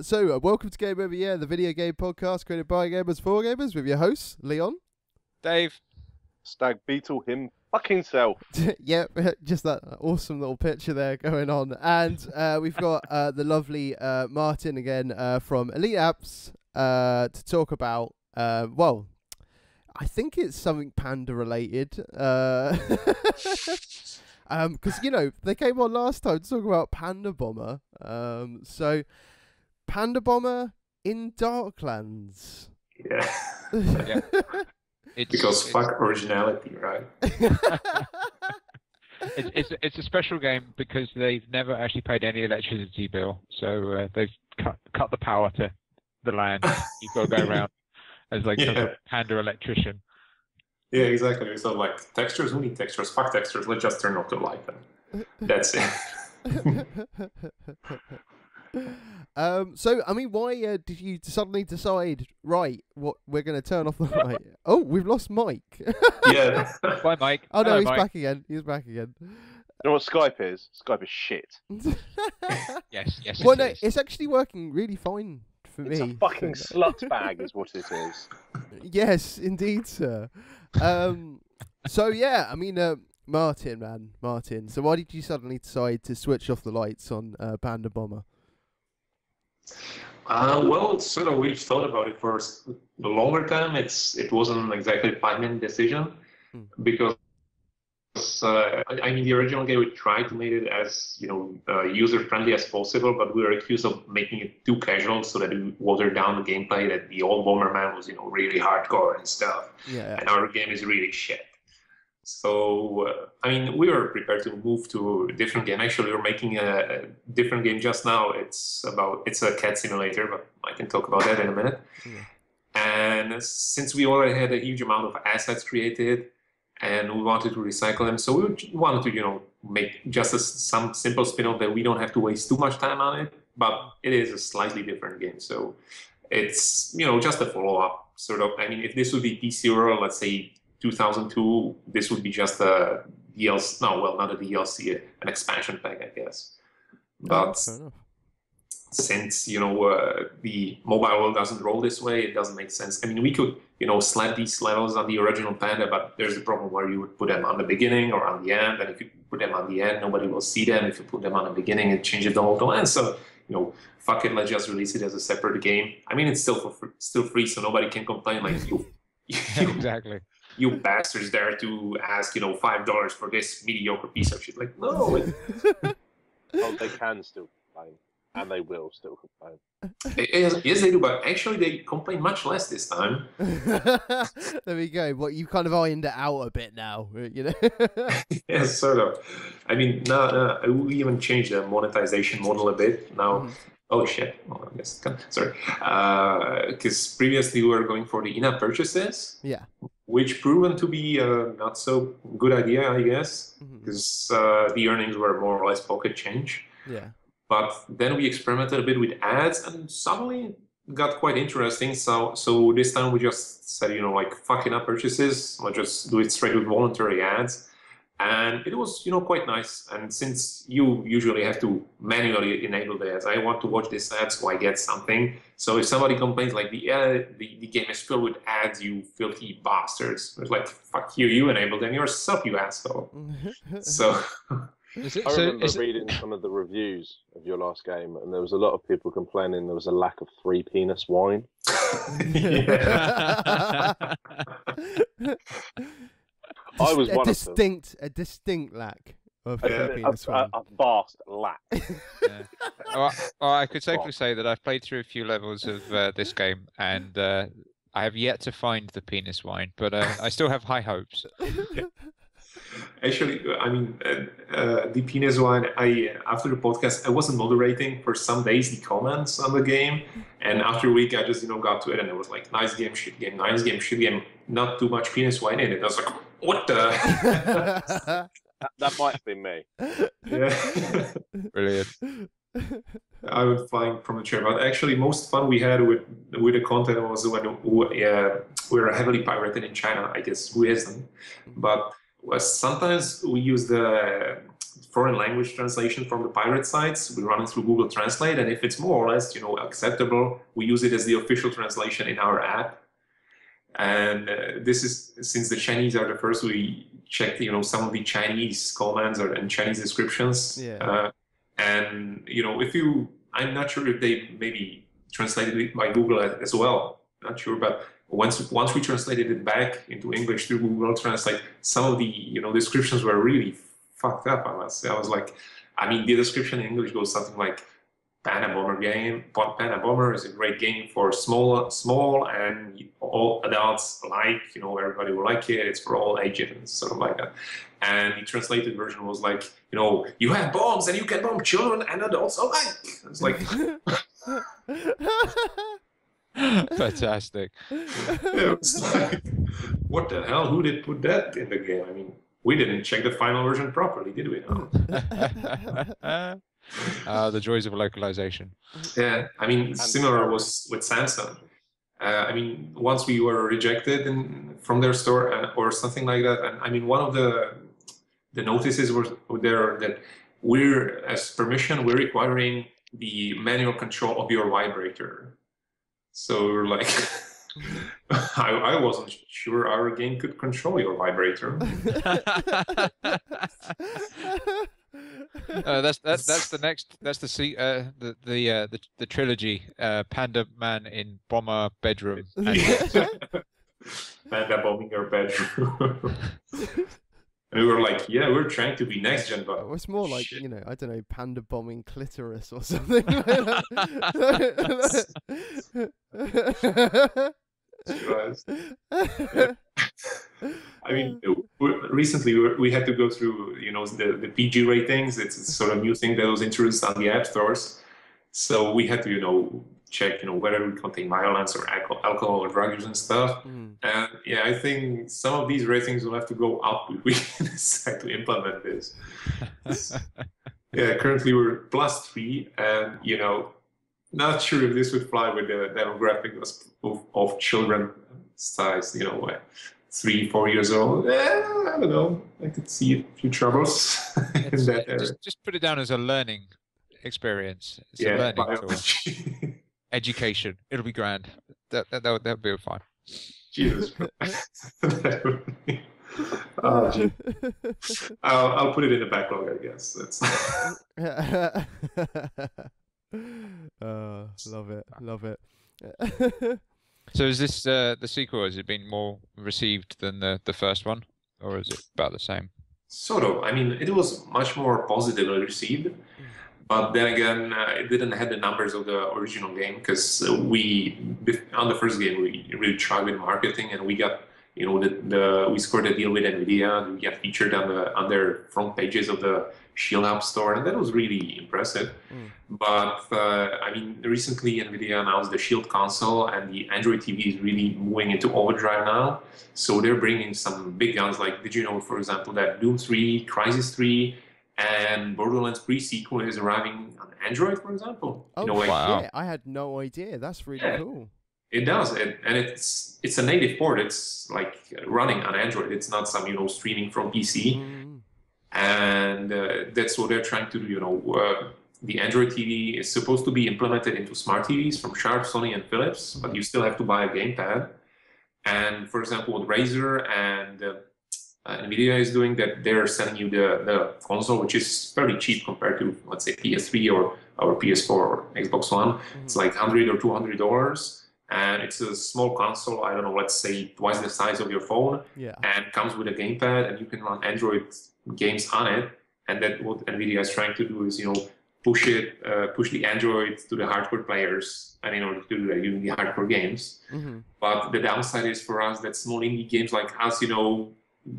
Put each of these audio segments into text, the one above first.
Welcome to Game Over Yeah, the video game podcast created by gamers for gamers with your hosts, Leon. Dave. Stag Beetle him fucking self. Yeah, just that awesome little picture there going on. And we've got the lovely Martin again from Elite Apps to talk about, well, I think it's something Panda related. Because, you know, they came on last time to talk about Panda Bomber. So, Panda Bomber in Darklands. Yeah. Yeah. Because fuck originality, right? It's a special game because they've never actually paid any electricity bill. So they've cut the power to the land. You've got to go around as like a panda electrician. Yeah, exactly. So like textures, we need textures. Fuck textures. Let's just turn off the light and that's it. So, I mean, why did you suddenly decide, right, what we're going to turn off the light? Oh, we've lost Mike. Yeah. Bye, Mike. Oh, no, Hello, he's Mike. back again. He's back again. You know what Skype is? Skype is shit. Yes. Well, it no, is. it's actually working really fine for It's me. a fucking slut bag is what it is. Yes, indeed, sir. So, yeah, I mean, Martin. So why did you suddenly decide to switch off the lights on Panda Bomber? Well, sort of we've thought about it for a longer time. It wasn't exactly a 5-minute decision because I mean the original game we tried to make it as user friendly as possible, but we were accused of making it too casual so that it watered down the gameplay. That the old Bomberman was really hardcore and stuff, and our game is really shit. So, I mean, we were prepared to move to a different game. Actually, we're making a different game just now. It's a cat simulator, but I can talk about that in a minute. Yeah. And since we already had a huge amount of assets created and we wanted to recycle them, so we wanted to, make just some simple spin-off that we don't have to waste too much time on it, but it is a slightly different game. So it's, just a follow-up sort of. I mean, if this would be PC World, let's say, 2002, this would be just a DLC. No, well, not a DLC, an expansion pack, I guess. But since the mobile world doesn't roll this way, it doesn't make sense. I mean, we could slap these levels on the original Panda, but there's a problem where you would put them on the beginning or on the end, and if you put them on the end, nobody will see them. If you put them on the beginning, it changes the whole end. So fuck it, let's just release it as a separate game. I mean, it's still free, so nobody can complain. Like you Exactly. You bastards dare to ask, $5 for this mediocre piece of shit. Like, no. Oh, they can still complain. And they will still complain. Yes, they do, but actually they complain much less this time. There we go. What, you kind of ironed it out a bit now, Yes, sort of. I mean, no, we even changed the monetization model a bit. Now, oh shit. Oh, I guess, sorry. Because previously we were going for the in-app purchases. Yeah. Which proven to be a not so good idea, I guess, because the earnings were more or less pocket change. Yeah. But then we experimented a bit with ads, and suddenly it got quite interesting. So this time we just said, fuck in-app purchases. Let's just do it straight with voluntary ads. And it was, quite nice. And since you usually have to manually enable the ads, I want to watch this ad so I get something. So if somebody complains like the game is filled with ads, you filthy bastards, it's like, fuck you, you enabled them yourself, you asshole. So I remember reading some of the reviews of your last game, and there was a lot of people complaining there was a lack of 3-penis wine. I was one of them. A distinct lack of a vast lack. Well, I could safely say that I've played through a few levels of this game, and I have yet to find the penis wine, but I still have high hopes. Actually, I mean, the penis wine, after the podcast, I wasn't moderating for some days the comments on the game, and after a week, I just, got to it, and it was like, nice game, shit game, nice game, shit game, not too much penis wine in it. I was like, what the? That might have been me. Yeah. Brilliant. I was flying from the chair, but actually, most fun we had with the content was when we were heavily pirated in China. I guess who isn't, but sometimes we use the foreign language translation from the pirate sites. We run it through Google Translate, and if it's more or less, acceptable, we use it as the official translation in our app. And this is, since the Chinese are the first, we checked, some of the Chinese commands and Chinese descriptions. Yeah. And, I'm not sure if they maybe translated it by Google as well. Not sure, but once we translated it back into English through Google Translate, some of the, descriptions were really fucked up. I was like, the description in English goes something like, Panda Bomber is a great game for small and all adults alike. Everybody will like it. It's for all ages and sort of like that. And the translated version was like, you have bombs and you can bomb children and adults alike. It's like, fantastic. It was like, what the hell? Who did put that in the game? We didn't check the final version properly, did we? No. The joys of localization. Yeah, similar was with Samsung. Once we were rejected from their store or something like that, and one of the notices was there that as permission, we're requiring the manual control of your vibrator. So we're like, I wasn't sure our game could control your vibrator. That's the trilogy, Panda Man in Bomber Bedroom. Panda bombing your bedroom. And we were like, yeah, we're trying to be next gen, but it's more like, I don't know, panda bombing clitoris or something like that. Recently we had to go through, the PG ratings. It's a sort of new thing that was introduced on the app stores. So we had to, check, whether we contain violence or alcohol or drug use and stuff. And yeah, I think some of these ratings will have to go up if we decide to implement this. Yeah, currently we're +3, and not sure if this would fly with the demographic of children size, 3-4 years old. I don't know. I could see a few troubles in that area. Just put it down as a learning experience. It's a learning tool. Education. It'll be grand. That'll be fine. Jesus. Oh, gee. I'll put it in the backlog, I guess. Love it. So is this the sequel? Has it been more received than the first one, or is it about the same? Sort of. It was much more positively received, but then again, it didn't have the numbers of the original game, because on the first game we really tried with marketing, and we got we scored a deal with NVIDIA, and we got featured on their front pages of the Shield App Store, and that was really impressive. But recently NVIDIA announced the Shield console, and the Android TV is really moving into overdrive now. So they're bringing some big guns. Like, did you know, for example, that Doom 3, Crysis 3, and Borderlands pre-sequel is arriving on Android, for example? Oh, wow. Yeah, I had no idea. That's really cool. It does, and it's a native port. It's like running on Android. It's not some streaming from PC, and that's what they're trying to do. The Android TV is supposed to be implemented into smart TVs from Sharp, Sony, and Philips, but you still have to buy a gamepad. And for example, what Razer and NVIDIA is doing, that they're selling you the console, which is fairly cheap compared to, let's say, PS3 or PS4 or Xbox One. It's like $100 or $200. And it's a small console, I don't know, let's say twice the size of your phone, and comes with a gamepad, and you can run Android games on it. And that what NVIDIA is trying to do is, push the Android to the hardcore players, and in order to do that, using the hardcore games. But the downside is for us that small indie games like us,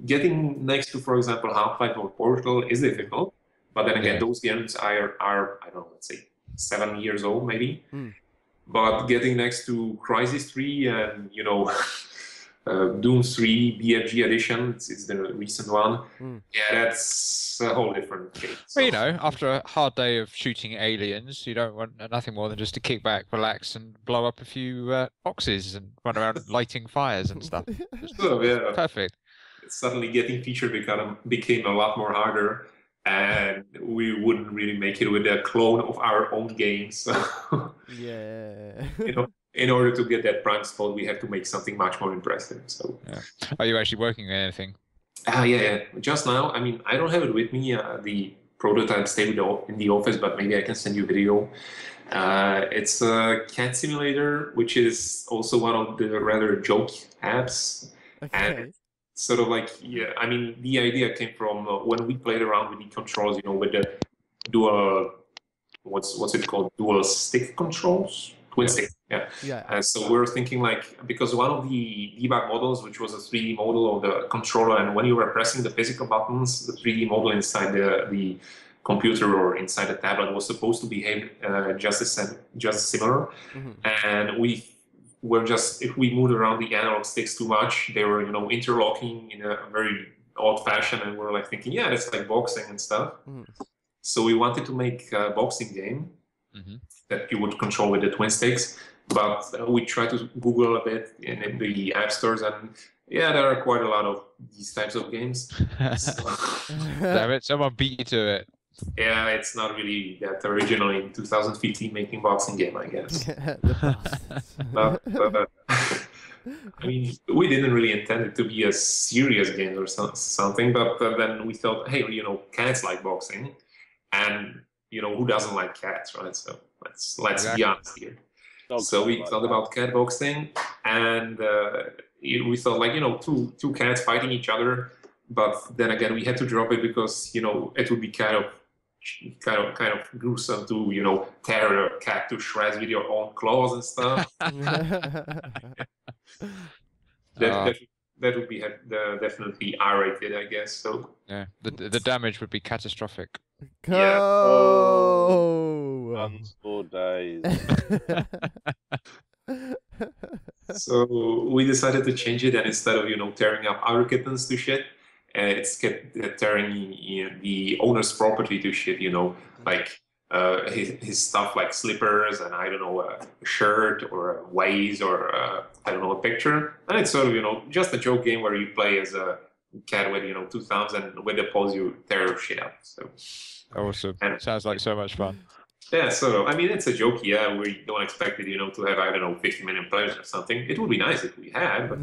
getting next to, for example, Half-Life or Portal is difficult. But then again, those games are I don't know, let's say 7 years old maybe. But getting next to Crysis 3 and, Doom 3 BFG edition, it's the recent one. Yeah, that's a whole different game. Well, after a hard day of shooting aliens, you don't want nothing more than just to kick back, relax, and blow up a few boxes and run around lighting fires and stuff. So, yeah. Perfect. Suddenly getting featured became a lot more harder. and we wouldn't really make it with a clone of our own games. So, Yeah. in order to get that prime spot, we have to make something much more impressive. So, Are you actually working on anything? Yeah. Just now, I mean, I don't have it with me. The prototype stayed in the office, but maybe I can send you a video. It's a cat simulator, which is also one of the rather joke apps. Okay. And sort of like, I mean, the idea came from when we played around with the controls, with the dual, what's it called? Dual stick controls? Twin stick, yeah. So we were thinking because one of the debug models, which was a 3D model of the controller, and when you were pressing the physical buttons, the 3D model inside the computer or inside the tablet was supposed to behave just similar. And we were if we moved around the analog sticks too much, they were, interlocking in a very odd fashion, and we were thinking, yeah, that's like boxing and stuff. So we wanted to make a boxing game that you would control with the twin sticks, but we tried to Google a bit in the app stores, and there are quite a lot of these types of games. Damn it, someone beat you to it. Yeah, it's not really that original in 2015 making boxing game, I guess. but, I mean, we didn't really intend it to be a serious game or something, but then we thought, hey, cats like boxing, and who doesn't like cats, right? So let's be honest here. So we thought about cat boxing, and we thought two cats fighting each other, but then again we had to drop it because it would be kind of gruesome to tear a cat to shreds with your own claws and stuff. That would be definitely R-rated, I guess. So the damage would be catastrophic. Go! Guns for days. So we decided to change it, and instead of tearing up our kittens to shit, it's tearing the owner's property to shit. Like his stuff, like slippers and I don't know, a shirt or a vase or I don't know, a picture. And it's sort of just a joke game where you play as a cat with 2 thumbs, and with the paws you tear shit up. So awesome. And sounds like so much fun. Yeah, so I mean, it's a joke. Yeah, we don't expect it, to have, I don't know, 50 million players or something. It would be nice if we had, but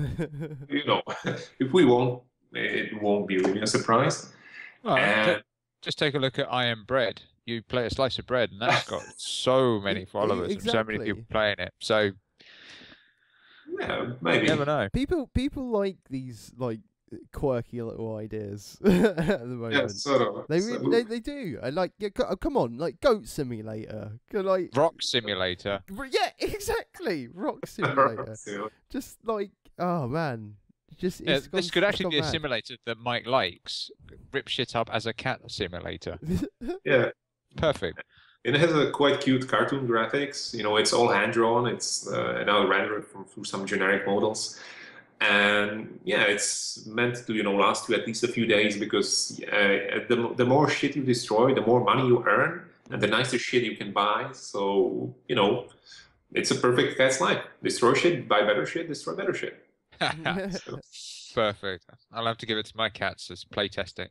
if we won't, it won't be really a surprise. Well, just take a look at I Am Bread. You play a slice of bread, and that's got so many followers and so many people playing it. So yeah, maybe. You never know. People like these quirky little ideas at the moment. Yeah, sort of. They do. I come on, Goat Simulator, Rock Simulator. Yeah, exactly. Rock Simulator. Just oh man. This could actually be a simulator that Mike likes. Rip shit up as a cat simulator. Yeah. Perfect. It has a quite cute cartoon graphics. It's all hand-drawn. It's now rendered through some generic models. And it's meant to last you at least a few days, because the more shit you destroy, the more money you earn, and the nicer shit you can buy. So it's a perfect cat's life. Destroy shit, buy better shit, destroy better shit. Perfect. I'll have to give it to my cats as play testing.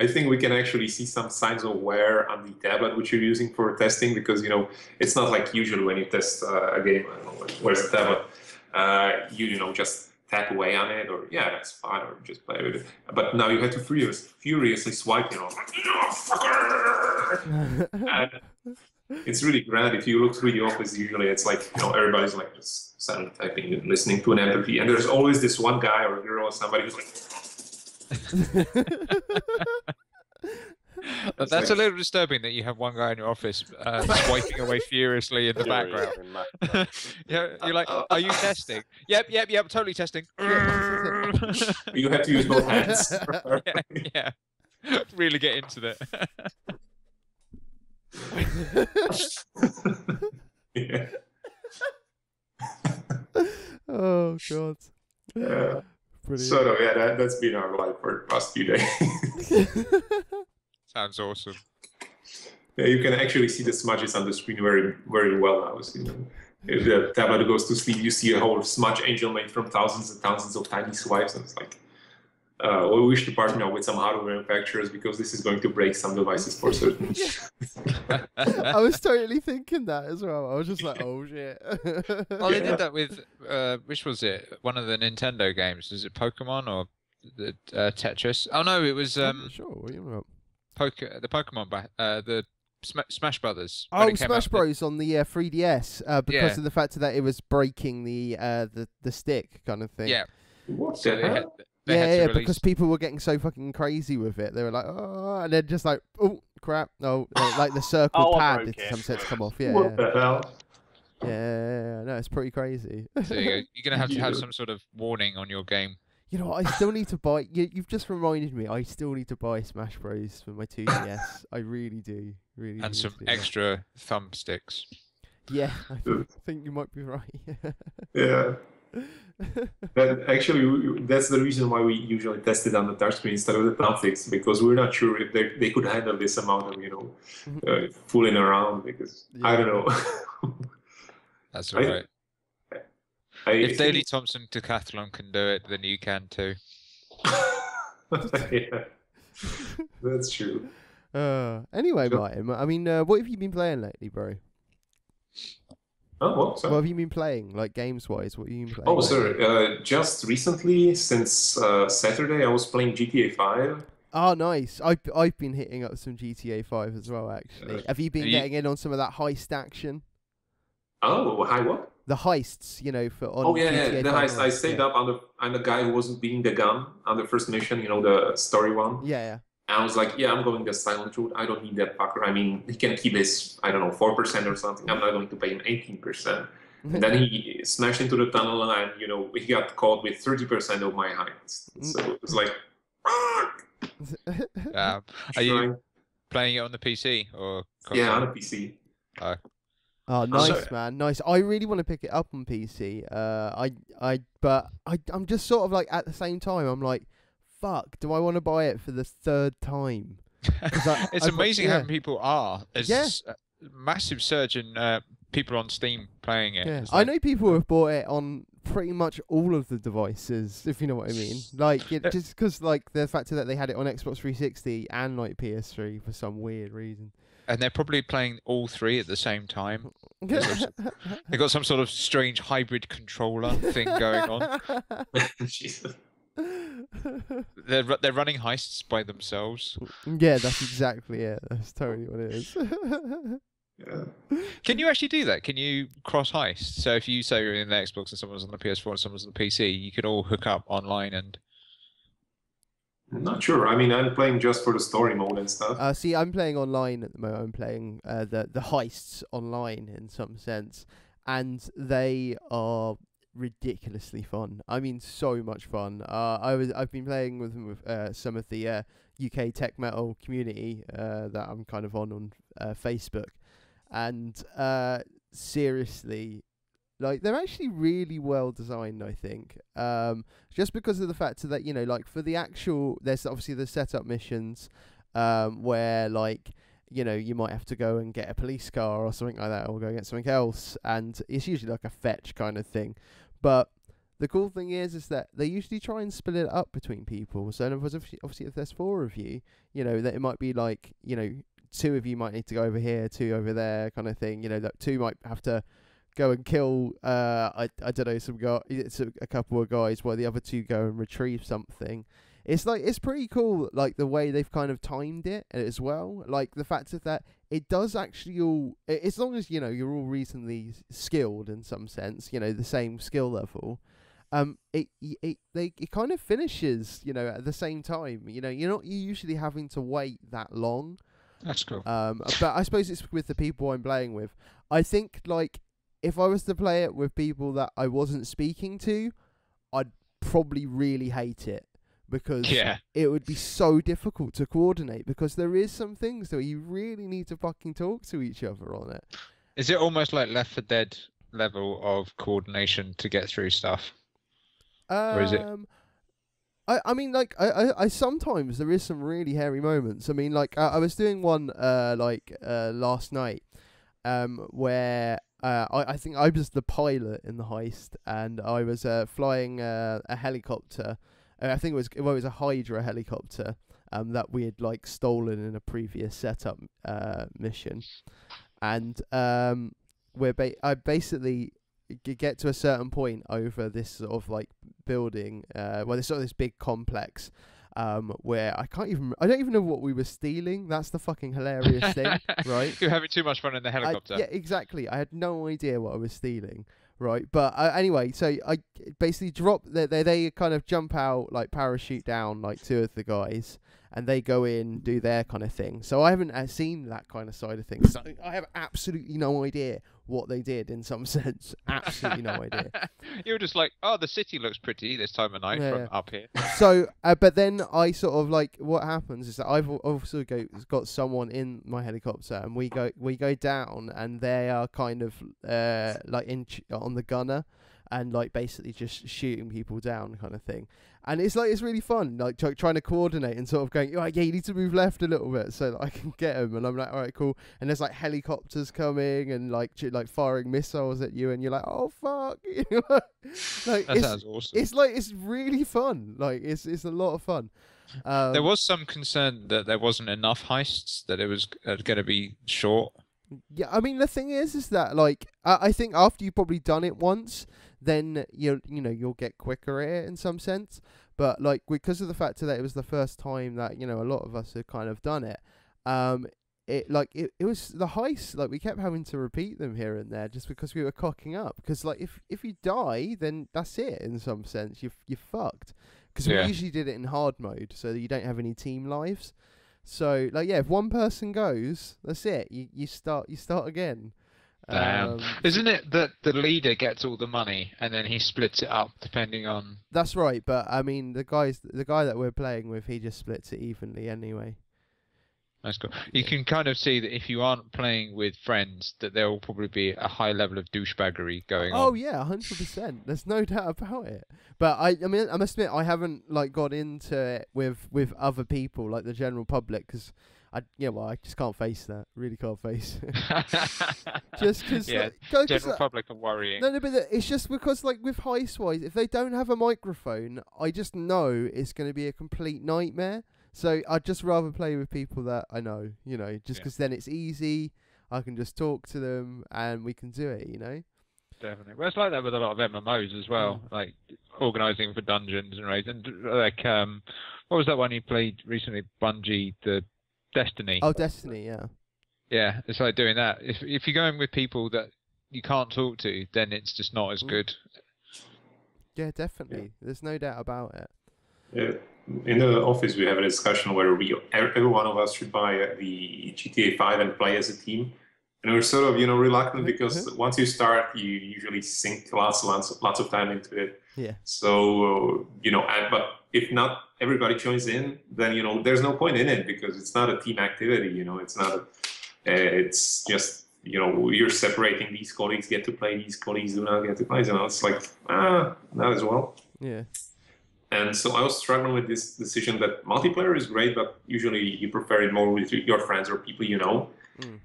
I think we can actually see some signs of wear on the tablet which you're using for testing, because it's not like usually when you test a game. I don't know, where's the tablet? You just tap away on it, or that's fine, or just play with it. But now you have to furiously swipe, and it's really grand. If you look through the office, usually it's everybody's just silent typing and listening to an MP3, and there's always this one guy or girl or somebody who's That's a little disturbing that you have one guy in your office swiping away furiously in the background. You're like, are you testing? Yep, totally testing. You have to use both hands. Yeah. Really get into that. Yeah. Oh god. Yeah. Brilliant. So that's been our life for the past few days. Sounds awesome. Yeah, you can actually see the smudges on the screen very, very well now. So, if the tablet goes to sleep, you see a whole smudge angel made from thousands and thousands of tiny swipes, and it's we wish to partner with some hardware manufacturers because this is going to break some devices for certain. I was totally thinking that as well. I was just like, oh shit. Well, they did that with which was it? One of the Nintendo games. Was it Pokemon or the Tetris? Oh no, it was I'm not sure. What are you talking about? the Pokemon the Smash Brothers. Oh, Smash Bros on the 3DS because Yeah. of the fact that it was breaking the stick kind of thing. Yeah. What So the they had, hell? they had to Yeah, release... because people were getting so fucking crazy with it. They were like, oh, and then just like, oh crap, no, like the circle Oh, I pad broke did it. some sense come off. Yeah, What the hell? yeah, no, it's pretty crazy. So you're gonna have to have Yeah. some sort of warning on your game. You know what? I still need to buy. You've just reminded me. I still need to buy Smash Bros for my 2DS. I really do. Really. And need some to do that. extra thumbsticks. Yeah, I think you might be right. Yeah. Actually, that's the reason why we usually test it on the touchscreen instead of the thumbsticks, because we're not sure if they could handle this amount of fooling around. Because I don't know. That's all right. If Daley Thompson Decathlon can do it, then you can too. Yeah, that's true. Anyway, Sure. Martin. I mean, what have you been playing lately, bro? Oh, what? Sorry? What have you been playing, like games-wise? What have you been playing? Oh, lately? sorry. Just recently, since Saturday, I was playing GTA 5. Oh, nice. I've been hitting up some GTA 5 as well, actually. Have you been Are you- getting in on some of that heist action? Oh, hi, what? The heists, for on Oh, yeah, GTA the 5 heist. I stayed yeah. up on the guy who wasn't being the gun on the first mission, the story one. Yeah, And I was like, yeah, I'm going the silent route. I don't need that fucker. I mean, he can keep his, 4% or something. I'm not going to pay him 18%. And then he smashed into the tunnel and, he got caught with 30% of my heights. So it was like, fuck! yeah. Are you playing it on the PC or console? Yeah, on a PC. Oh, nice, So- man, nice. I really want to pick it up on PC. But I'm just sort of like at the same time, I'm like, fuck, do I want to buy it for the third time? It's amazing how many people are. There's Yeah. a massive surge in people on Steam playing it. Yeah, It's I like- know people who have bought it on pretty much all of the devices, if you know what I mean. Like, just because like the fact that they had it on Xbox 360 and like PS3 for some weird reason. And they're probably playing all three at the same time. Yeah. They've got some sort of strange hybrid controller thing going on. Jesus. They're running heists by themselves. Yeah, that's exactly it. That's totally what it is. Yeah. Can you actually do that? Can you cross heist? So if you say you're in the Xbox and someone's on the PS4 and someone's on the PC, you could all hook up online and. I'm not sure. I mean, I'm playing just for the story mode and stuff. See, I'm playing online at the moment. I'm playing the heists online in some sense, and they are ridiculously fun. I mean, so much fun. I've been playing with them with some of the UK tech metal community that I'm kind of on Facebook, and seriously, like they're actually really well designed, I think. Just because of the fact that like for the actual, there's obviously the setup missions, where like you might have to go and get a police car or something like that, or go get something else, and it's usually like a fetch kind of thing. But the cool thing is that they usually try and split it up between people. So in other words, obviously if there's 4 of you, that it might be like 2 of you might need to go over here, 2 over there, kind of thing. That 2 might have to go and kill I don't know, some guy, it's a couple of guys, while the other 2 go and retrieve something. It's pretty cool, like the way they've kind of timed it as well. Like the fact that it does actually all, as long as you're all reasonably skilled in some sense, the same skill level. It kind of finishes at the same time. You're not usually having to wait that long. That's cool. But I suppose it's with the people I'm playing with. I think like if I was to play it with people that I wasn't speaking to, I'd probably really hate it, because it would be so difficult to coordinate, because there is some things that you really need to fucking talk to each other on it. Is it almost like Left 4 Dead level of coordination to get through stuff? Or is it? I mean, like, I sometimes there is some really hairy moments. I mean, like, I was doing one last night, where I think I was the pilot in the heist, and I was flying a helicopter I think it was a Hydra helicopter that we had like stolen in a previous setup mission, and I basically get to a certain point over this sort of like building, there's sort of this big complex, where I don't even know what we were stealing. That's the fucking hilarious thing, right? You're having too much fun in the helicopter. Yeah, exactly. I had no idea what I was stealing, right? But anyway, so I basically drop. They kind of jump out, like parachute down, like two of the guys, and they go in, do their kind of thing. So I haven't seen that kind of side of things. So I have absolutely no idea what they did in some sense. Absolutely no idea. You were just like, oh, the city looks pretty this time of night from up here. So, but then I sort of like, what happens is that I've also got someone in my helicopter, and we go down, and they are kind of like on the gunner, and like basically just shooting people down kind of thing. And it's really fun, like trying to coordinate and sort of going, oh, yeah, you need to move left a little bit so that I can get them. And I'm like, all right, cool. And there's like helicopters coming and like firing missiles at you, and you're like, oh fuck. Like, that sounds awesome. It's really fun. Like it's a lot of fun. There was some concern that there wasn't enough heists, that it was going to be short. Yeah, I mean the thing is that like I think after you've probably done it once, then you'll get quicker at it in some sense. But like because of the fact that it was the first time that a lot of us had kind of done it, it was the heist. Like we kept having to repeat them here and there just because we were cocking up. Because like if you die, then that's it in some sense. You're fucked. Because we usually did it in hard mode, so that you don't have any team lives. So like if one person goes, that's it. You start again. Isn't it that the leader gets all the money and then he splits it up depending on? That's right, but I mean the guy that we're playing with, he just splits it evenly anyway. That's cool. You can kind of see that if you aren't playing with friends, that there will probably be a high level of douchebaggery going on. Oh yeah, 100%. There's no doubt about it. But I mean, I must admit, I haven't like got into it with other people, like the general public, because I just can't face that. Really can't face it. Just because general public are worrying. No, but it's just because like with Heistwise, if they don't have a microphone, I just know it's going to be a complete nightmare. So I'd just rather play with people that I know, just because then it's easy. I can just talk to them and we can do it, Definitely. Well, it's like that with a lot of MMOs as well, like organising for dungeons and raids. And like, what was that one you played recently? Bungie, the Destiny. Oh, Destiny, yeah. Yeah, it's like doing that. If you're going with people that you can't talk to, then it's just not as good. Yeah, definitely. Yeah. There's no doubt about it. Yeah. In the office, we have a discussion whether every one of us should buy the GTA 5 and play as a team. And we're sort of, reluctant because once you start, you usually sink lots of time into it. Yeah. So, but if not everybody joins in, then, there's no point in it because it's not a team activity, it's not it's just, you're separating these colleagues get to play, these colleagues do not get to play. It's like, not as well. Yeah. And so I was struggling with this decision that multiplayer is great, but usually you prefer it more with your friends or people you know. Mm.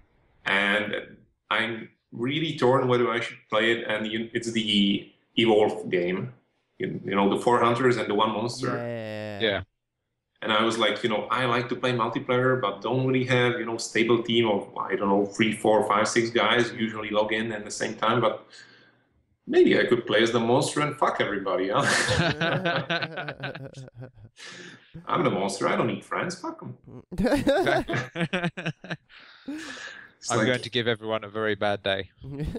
And I'm really torn whether I should play it. And it's the Evolve game, the 4 hunters and the 1 monster. Yeah. And I was like, I like to play multiplayer, but don't really have, stable team of, 3, 4, 5, 6 guys usually log in at the same time. But maybe I could play as the monster and fuck everybody, huh? I'm the monster. I don't need friends. Fuck them. I'm going to give everyone a very bad day.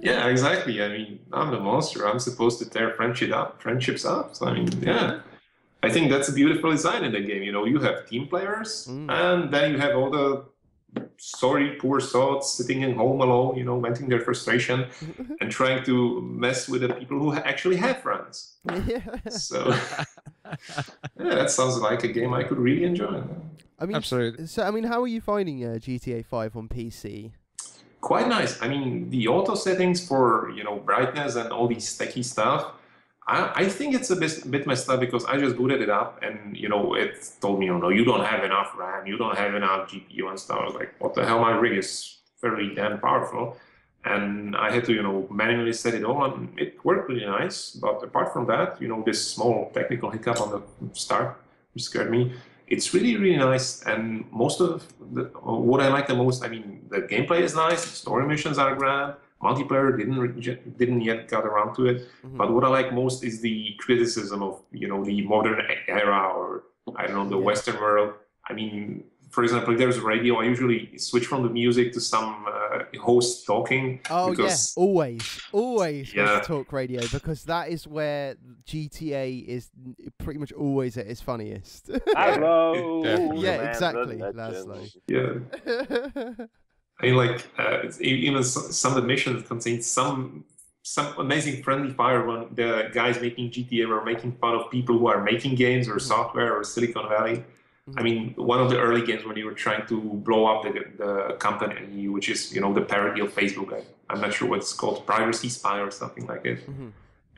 Yeah, exactly. I mean, I'm the monster. I'm supposed to tear friendships up. So, I mean, yeah. I think that's a beautiful design in the game. You have team players, and then you have all the poor souls sitting in home alone, venting their frustration and trying to mess with the people who actually have friends. So, yeah, that sounds like a game I could really enjoy. I mean, absolutely. So, I mean, how are you finding GTA 5 on PC? Quite nice. I mean, the auto settings for, brightness and all these techie stuff, I think it's a bit messed up because I just booted it up and, it told me, no, you don't have enough RAM, you don't have enough GPU and stuff. I was like, what the hell, my rig is very damn powerful. and I had to, manually set it all, and it worked really nice. But apart from that, this small technical hiccup on the start which scared me. It's really, really nice, and most of what I like the most, I mean, the gameplay is nice, the story missions are grand, multiplayer didn't yet got around to it, but what I like most is the criticism of, the modern era, or I don't know, the Western world. I mean, for example, if there's radio, I usually switch from the music to some host talking. Oh because, yeah, always goes to talk radio, because that is where GTA is pretty much always at its funniest. Hello. Yeah, exactly. Laszlo. Yeah. I mean, like even some of the missions contain some amazing friendly fire when the guys making GTA were making fun of people who are making games or software or Silicon Valley. I mean, one of the early games when you were trying to blow up the company, which is, the parody of Facebook. I'm not sure what it's called, Privacy Spy or something like it.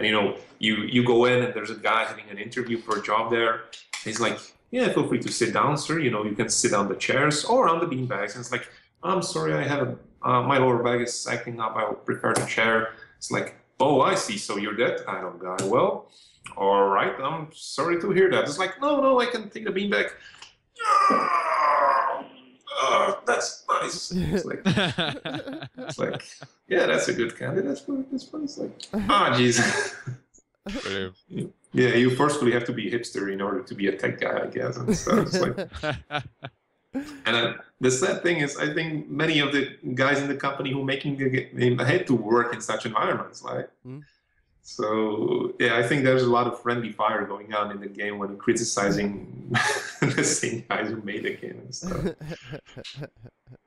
And, you go in and there's a guy having an interview for a job there. He's like, yeah, feel free to sit down, sir. You can sit on the chairs or on the beanbags. And it's like, I'm sorry, I have my lower back is acting up. I would prefer the chair. It's like, oh, I see. So you're that kind of guy. Well, all right. I'm sorry to hear that. It's like, no, I can take the beanbag. That's nice. It's like, yeah, that's a good candidate for this one. It's like, jeez. Yeah, you forcefully have to be hipster in order to be a tech guy, I guess. And so it's like, and the sad thing is, I think many of the guys in the company who making the game had to work in such environments, right? So yeah, I think there's a lot of friendly fire going on in the game when criticizing the same guys who made the game and stuff.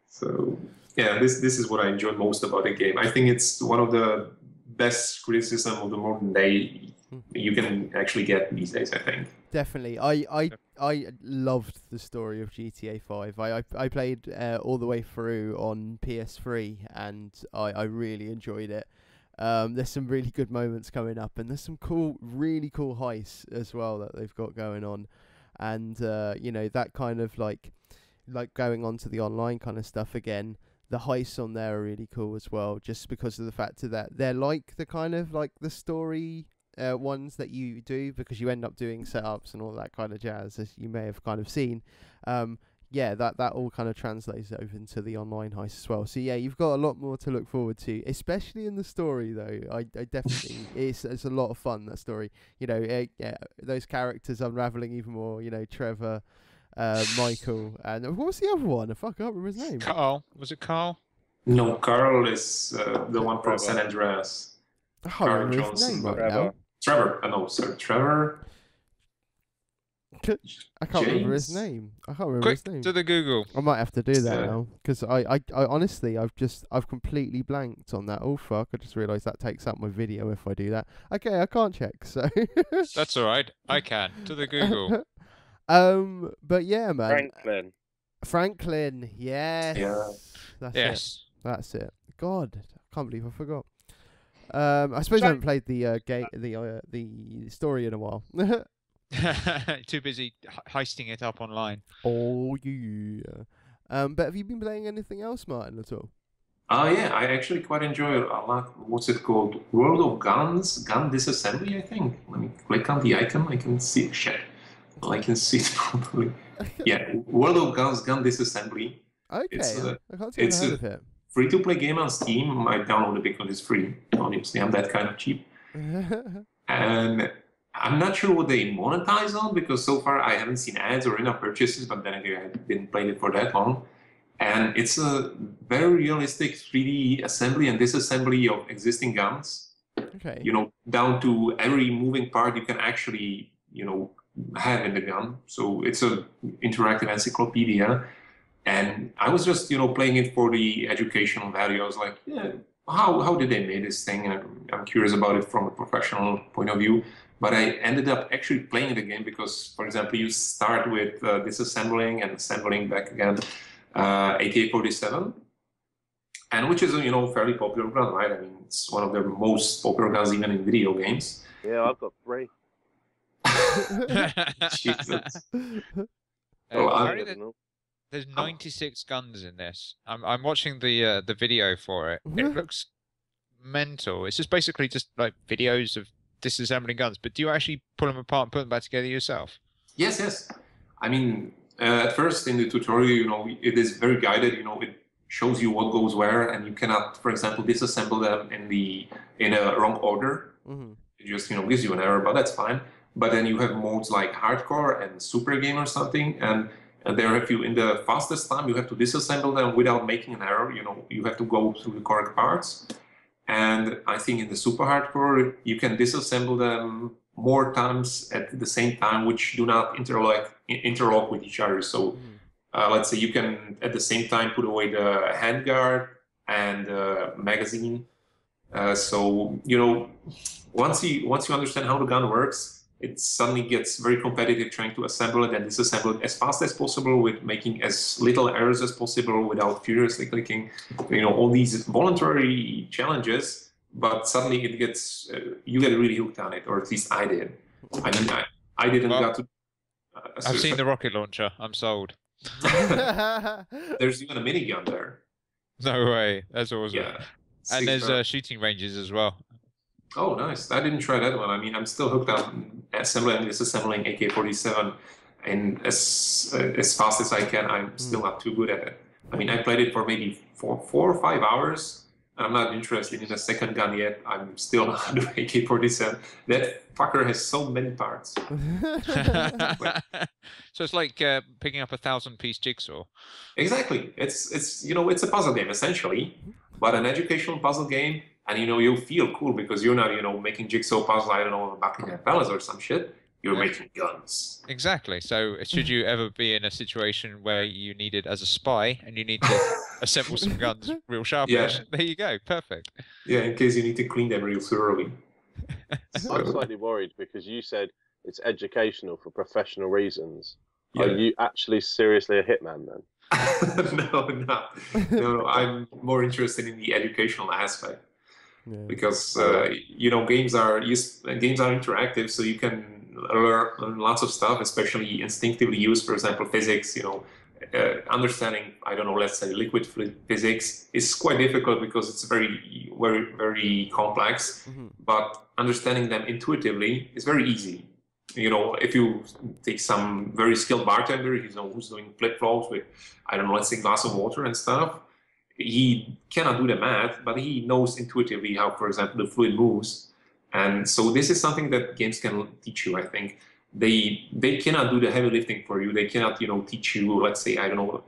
So yeah, this is what I enjoy most about the game. I think it's one of the best criticism of the modern day you can actually get these days, I think. Definitely. I loved the story of GTA 5. I played all the way through on PS3, and I really enjoyed it. There's some really good moments coming up, and there's some really cool heists as well that they've got going on, and that kind of like going on to the online kind of stuff again. The heists on there are really cool as well, just because of the fact that they're like the kind of like the story ones that you do, because you end up doing setups and all that kind of jazz, as you may have kind of seen. Yeah, that all kind of translates over into the online heist as well. So yeah, you've got a lot more to look forward to, especially in the story though. I definitely, it's a lot of fun, that story. Those characters unraveling even more. Trevor, Michael, and what was the other one? I can't remember his name. Carl. Was it Carl? No, Carl is the one from San Andreas. I can't remember his name right now. Trevor. No, sorry, Trevor. I can't remember his name. Quick to the Google. I might have to do that now, because I honestly I've completely blanked on that. Oh fuck! I just realised that takes up my video if I do that. Okay, I can't check. So that's all right. I can to the Google. But yeah, man. Franklin. Yes. Yeah. That's it. God, I can't believe I forgot. I suppose I haven't played the the story in a while. Too busy heisting it up online. Oh yeah. But have you been playing anything else, Martin, at all? Yeah, I actually quite enjoy a lot. What's it called? World of Guns, Gun Disassembly, I think. Let me click on the icon. I can see shit. I can see it properly. Yeah, World of Guns, Gun Disassembly. Okay, I can't see heard of it. Free-to-play game on Steam. I downloaded it because it's free. Obviously, I'm that kind of cheap. And I'm not sure what they monetize on, because so far I haven't seen ads or in-app purchases, but then again, I didn't play it for that long. And it's a very realistic 3D assembly and disassembly of existing guns. Okay. Down to every moving part you can actually, have in the gun. So it's an interactive encyclopedia. And I was just, playing it for the educational value. I was like, yeah, how did they make this thing? And I'm curious about it from a professional point of view. But I ended up actually playing the game because, for example, you start with disassembling and assembling back again AK-47, and which is a fairly popular gun, right? I mean, it's one of the most popular guns even in video games. Yeah, I've got 3. Jesus. Apparently There's 96 guns in this. I'm watching the video for it. It looks mental. It's just basically just like videos of disassembling guns. But do you actually pull them apart and put them back together yourself? Yes, yes. I mean, at first in the tutorial, you know, it is very guided. You know, it shows you what goes where, and you cannot, for example, disassemble them in a wrong order. It just, you know, gives you an error, but that's fine. But then you have modes like hardcore and super game or something, and there, if you in the fastest time, you have to disassemble them without making an error. You know, you have to go through the correct parts. And I think in the super hardcore, you can disassemble them more times at the same time, which do not interlock with each other. So let's say you can at the same time put away the handguard and magazine. So you know, once you understand how the gun works, it suddenly gets very competitive trying to assemble it and disassemble it as fast as possible with making as little errors as possible without furiously clicking. You know, all these voluntary challenges, but suddenly it gets, you get really hooked on it, or at least I did. I mean, I didn't got to... I've seen the rocket launcher. I'm sold. There's even a minigun there. No way. That's awesome. Yeah. And there's shooting ranges as well. Oh, nice. I didn't try that one. I mean, I'm still hooked on assembling and disassembling AK-47, and as fast as I can. I'm still not too good at it. I mean, I played it for maybe 4 or 5 hours. I'm not interested in a second gun yet. I'm still not doing AK-47. That fucker has so many parts. So it's like picking up a 1,000-piece jigsaw. Exactly. It's you know, it's a puzzle game essentially, but an educational puzzle game. And, you know, you'll feel cool because you're not, you know, making jigsaw puzzle, I don't know, Buckingham Palace or some shit. You're making guns. Exactly. So should you ever be in a situation where you need it as a spy and you need to assemble some guns real sharpish, there you go. Perfect. Yeah, in case you need to clean them real thoroughly. So. I'm slightly worried because you said it's educational for professional reasons. Yeah. Are you actually seriously a hitman then? No, I'm more interested in the educational aspect. Yeah. Because you know, games are interactive, so you can learn lots of stuff, especially instinctively use, for example, physics. You know, understanding, I don't know, let's say liquid physics is quite difficult because it's very, very, very complex. But understanding them intuitively is very easy. You know, if you take some very skilled bartender, you know, who's doing flip flops with, I don't know, let's say glass of water and stuff. He cannot do the math, but he knows intuitively how, for example, the fluid moves. And so this is something that games can teach you, I think. They cannot do the heavy lifting for you. They cannot, you know, teach you, let's say, I don't know,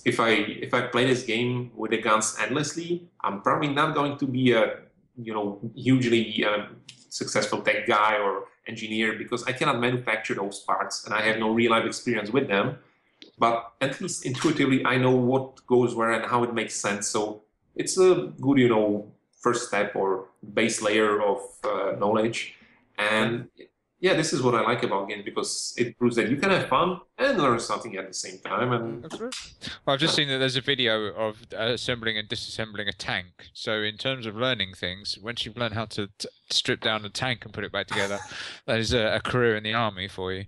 if I play this game with the guns endlessly, I'm probably not going to be a, you know, hugely successful tech guy or engineer because I cannot manufacture those parts and I have no real life experience with them. But at least intuitively, I know what goes where and how it makes sense. So it's a good, you know, first step or base layer of knowledge. And yeah, this is what I like about games because it proves that you can have fun and learn something at the same time. And well, I've just seen that there's a video of assembling and disassembling a tank. So in terms of learning things, once you've learned how to strip down a tank and put it back together, that is a career in the army for you.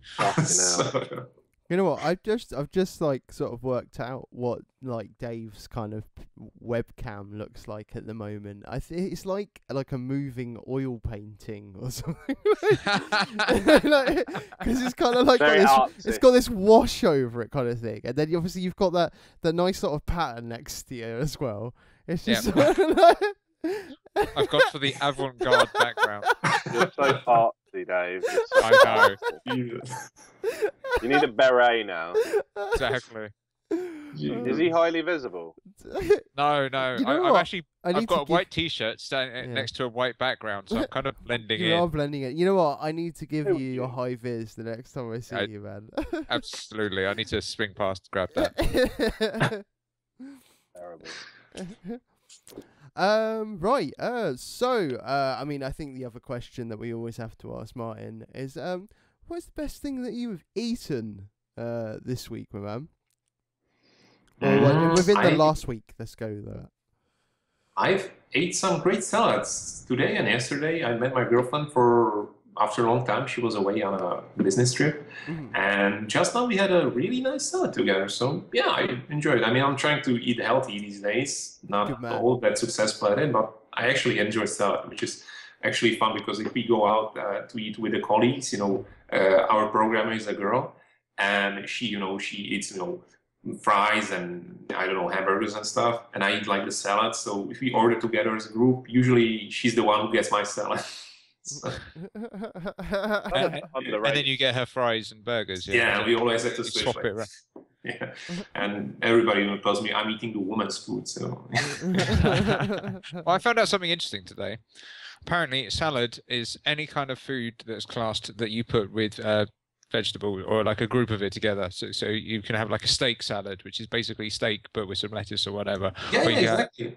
You know what? I've just like sort of worked out what like Dave's kind of webcam looks like at the moment. I think it's like a moving oil painting or something. Because it's kind of like it's got this wash over it kind of thing, and then obviously you've got that nice sort of pattern next to you as well. It's just I've gone for the avant-garde background. You're so artsy, Dave. So I know. You need a beret now. Exactly. Is he highly visible? No. You know I've got a white T-shirt standing next to a white background, so I'm kind of blending in. You are blending it. You know what? I need to give you your high vis the next time I see you, man. Absolutely. I need to swing past, grab that. Terrible. Right. So, I mean, I think the other question that we always have to ask Martin is, what's the best thing that you've eaten this week, my man? Or within the last week. Let's go there. I've ate some great salads today and yesterday. I met my girlfriend for after a long time, she was away on a business trip. And just now we had a really nice salad together. So yeah, I enjoyed it. I mean, I'm trying to eat healthy these days, not all that successful at it, but I actually enjoy salad, which is actually fun because if we go out to eat with the colleagues, our programmer is a girl, and she eats, fries and I don't know, hamburgers and stuff, and I eat like the salad. So if we order together as a group, usually she's the one who gets my salad. And then you get her fries and burgers. Yeah, we always have to switch. Swap it around. Yeah, and everybody tells me I'm eating the woman's food. So. Well, I found out something interesting today. Apparently, salad is any kind of food that's classed that you put with vegetable or like a group of it together. So you can have like a steak salad, which is basically steak but with some lettuce or whatever. Yeah, exactly.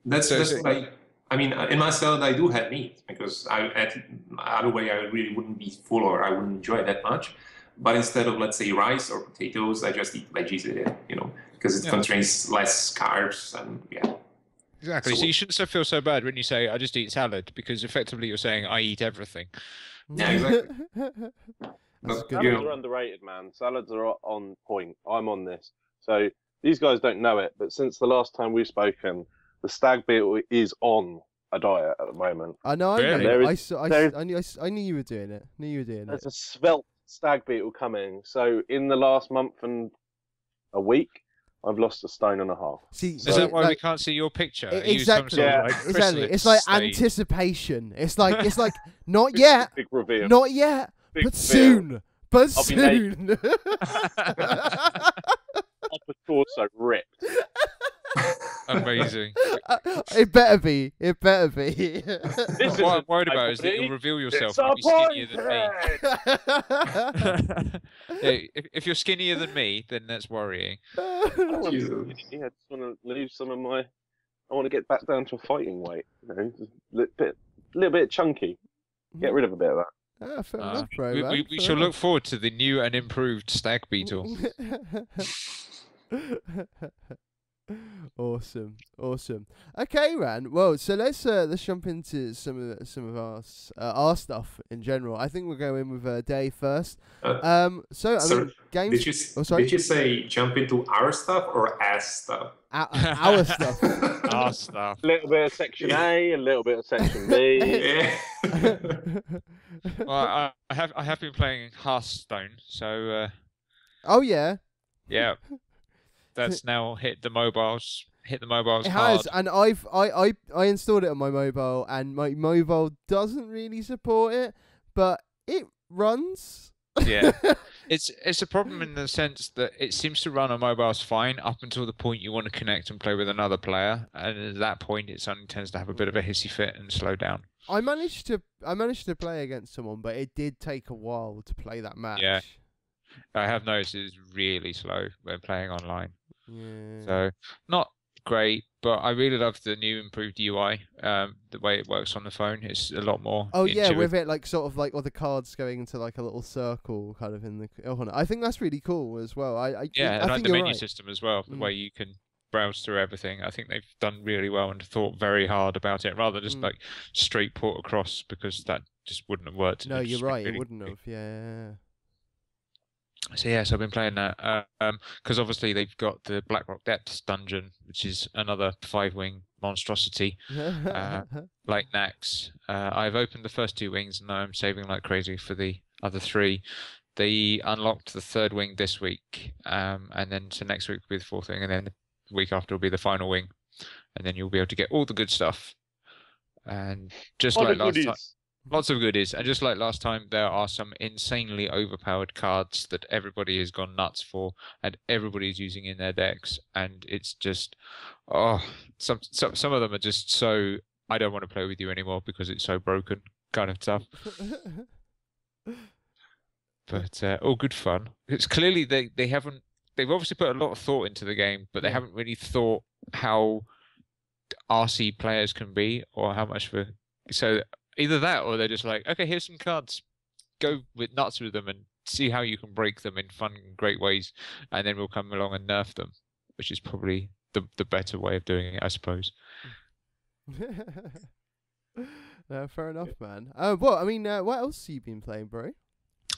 That's what I mean, in my salad I do have meat because other way I really wouldn't be full or I wouldn't enjoy it that much. But instead of, let's say, rice or potatoes, I just eat veggies with it, because it contains less carbs and Exactly. So you shouldn't feel so bad when you say, I just eat salad, because effectively you're saying, I eat everything. Yeah, exactly. Salads are underrated, man. Salads are on point. I'm on this. So these guys don't know it, but since the last time we've spoken, the stag beetle is on a diet at the moment. I know. Really? I knew you were doing it. There's a svelte stag beetle coming. So in the last month and a week, I've lost 1.5 stone. See, is that why we can't see your picture? Exactly. Exactly. It's like anticipation. It's like not yet, big reveal. Not yet, but soon. But soon. Upper torso ripped. Amazing. It better be. What I'm worried about is that you'll reveal yourself and be skinnier than me. If you're skinnier than me, then that's worrying. I just want to lose some of my. I want to get back down to a fighting weight. Just a little bit chunky. Get rid of a bit of that. Fair enough, bro. We shall look forward to the new and improved stag beetle. Awesome. Okay, Ran. Well, so let's jump into some of our stuff in general. I think we'll go in with Dave first. Games. Did you say jump into our stuff or ass stuff? Our stuff. Our stuff. A little bit of section A, a little bit of section B. Yeah. Well, I have been playing Hearthstone, so. Oh yeah. Yeah. That's now hit the mobiles. It hard. has, and I installed it on my mobile, and my mobile doesn't really support it, but it runs. Yeah, it's a problem in the sense that it seems to run on mobiles fine up until the point you want to connect and play with another player, and at that point it suddenly tends to have a bit of a hissy fit and slow down. I managed to play against someone, but it did take a while to play that match. Yeah, I have noticed it's really slow when playing online. Yeah. So not great, but I really love the new improved UI. The way it works on the phone, it's a lot more. Oh yeah, with it like sort of like all the cards going into like a little circle kind of in the. Oh, I think that's really cool as well. I like think the menu right. system as well. The way you can browse through everything. I think they've done really well and thought very hard about it, rather than just like straight port across, because that just wouldn't have worked. No, you're right. It wouldn't have. Yeah. So yes, I've been playing that because obviously they've got the Blackrock Depths dungeon, which is another 5-wing monstrosity, like Nax. I've opened the first 2 wings, and now I'm saving like crazy for the other 3. They unlocked the 3rd wing this week, and then so next week will be the 4th wing, and then the week after will be the final wing, and then you'll be able to get all the good stuff. And just like last time. Lots of goodies, and just like last time, there are some insanely overpowered cards that everybody has gone nuts for, and everybody's using in their decks, and it's just, some of them are just so, I don't want to play with you anymore because it's so broken, kind of stuff. But all good fun. It's clearly they've obviously put a lot of thought into the game, but they haven't really thought how RC players can be, or how much so. Either that, or they're just like, okay, here's some cards, go nuts with them and see how you can break them in fun and great ways, and then we'll come along and nerf them, which is probably the better way of doing it, I suppose. No, fair enough, man. Well, I mean, what else have you been playing, bro?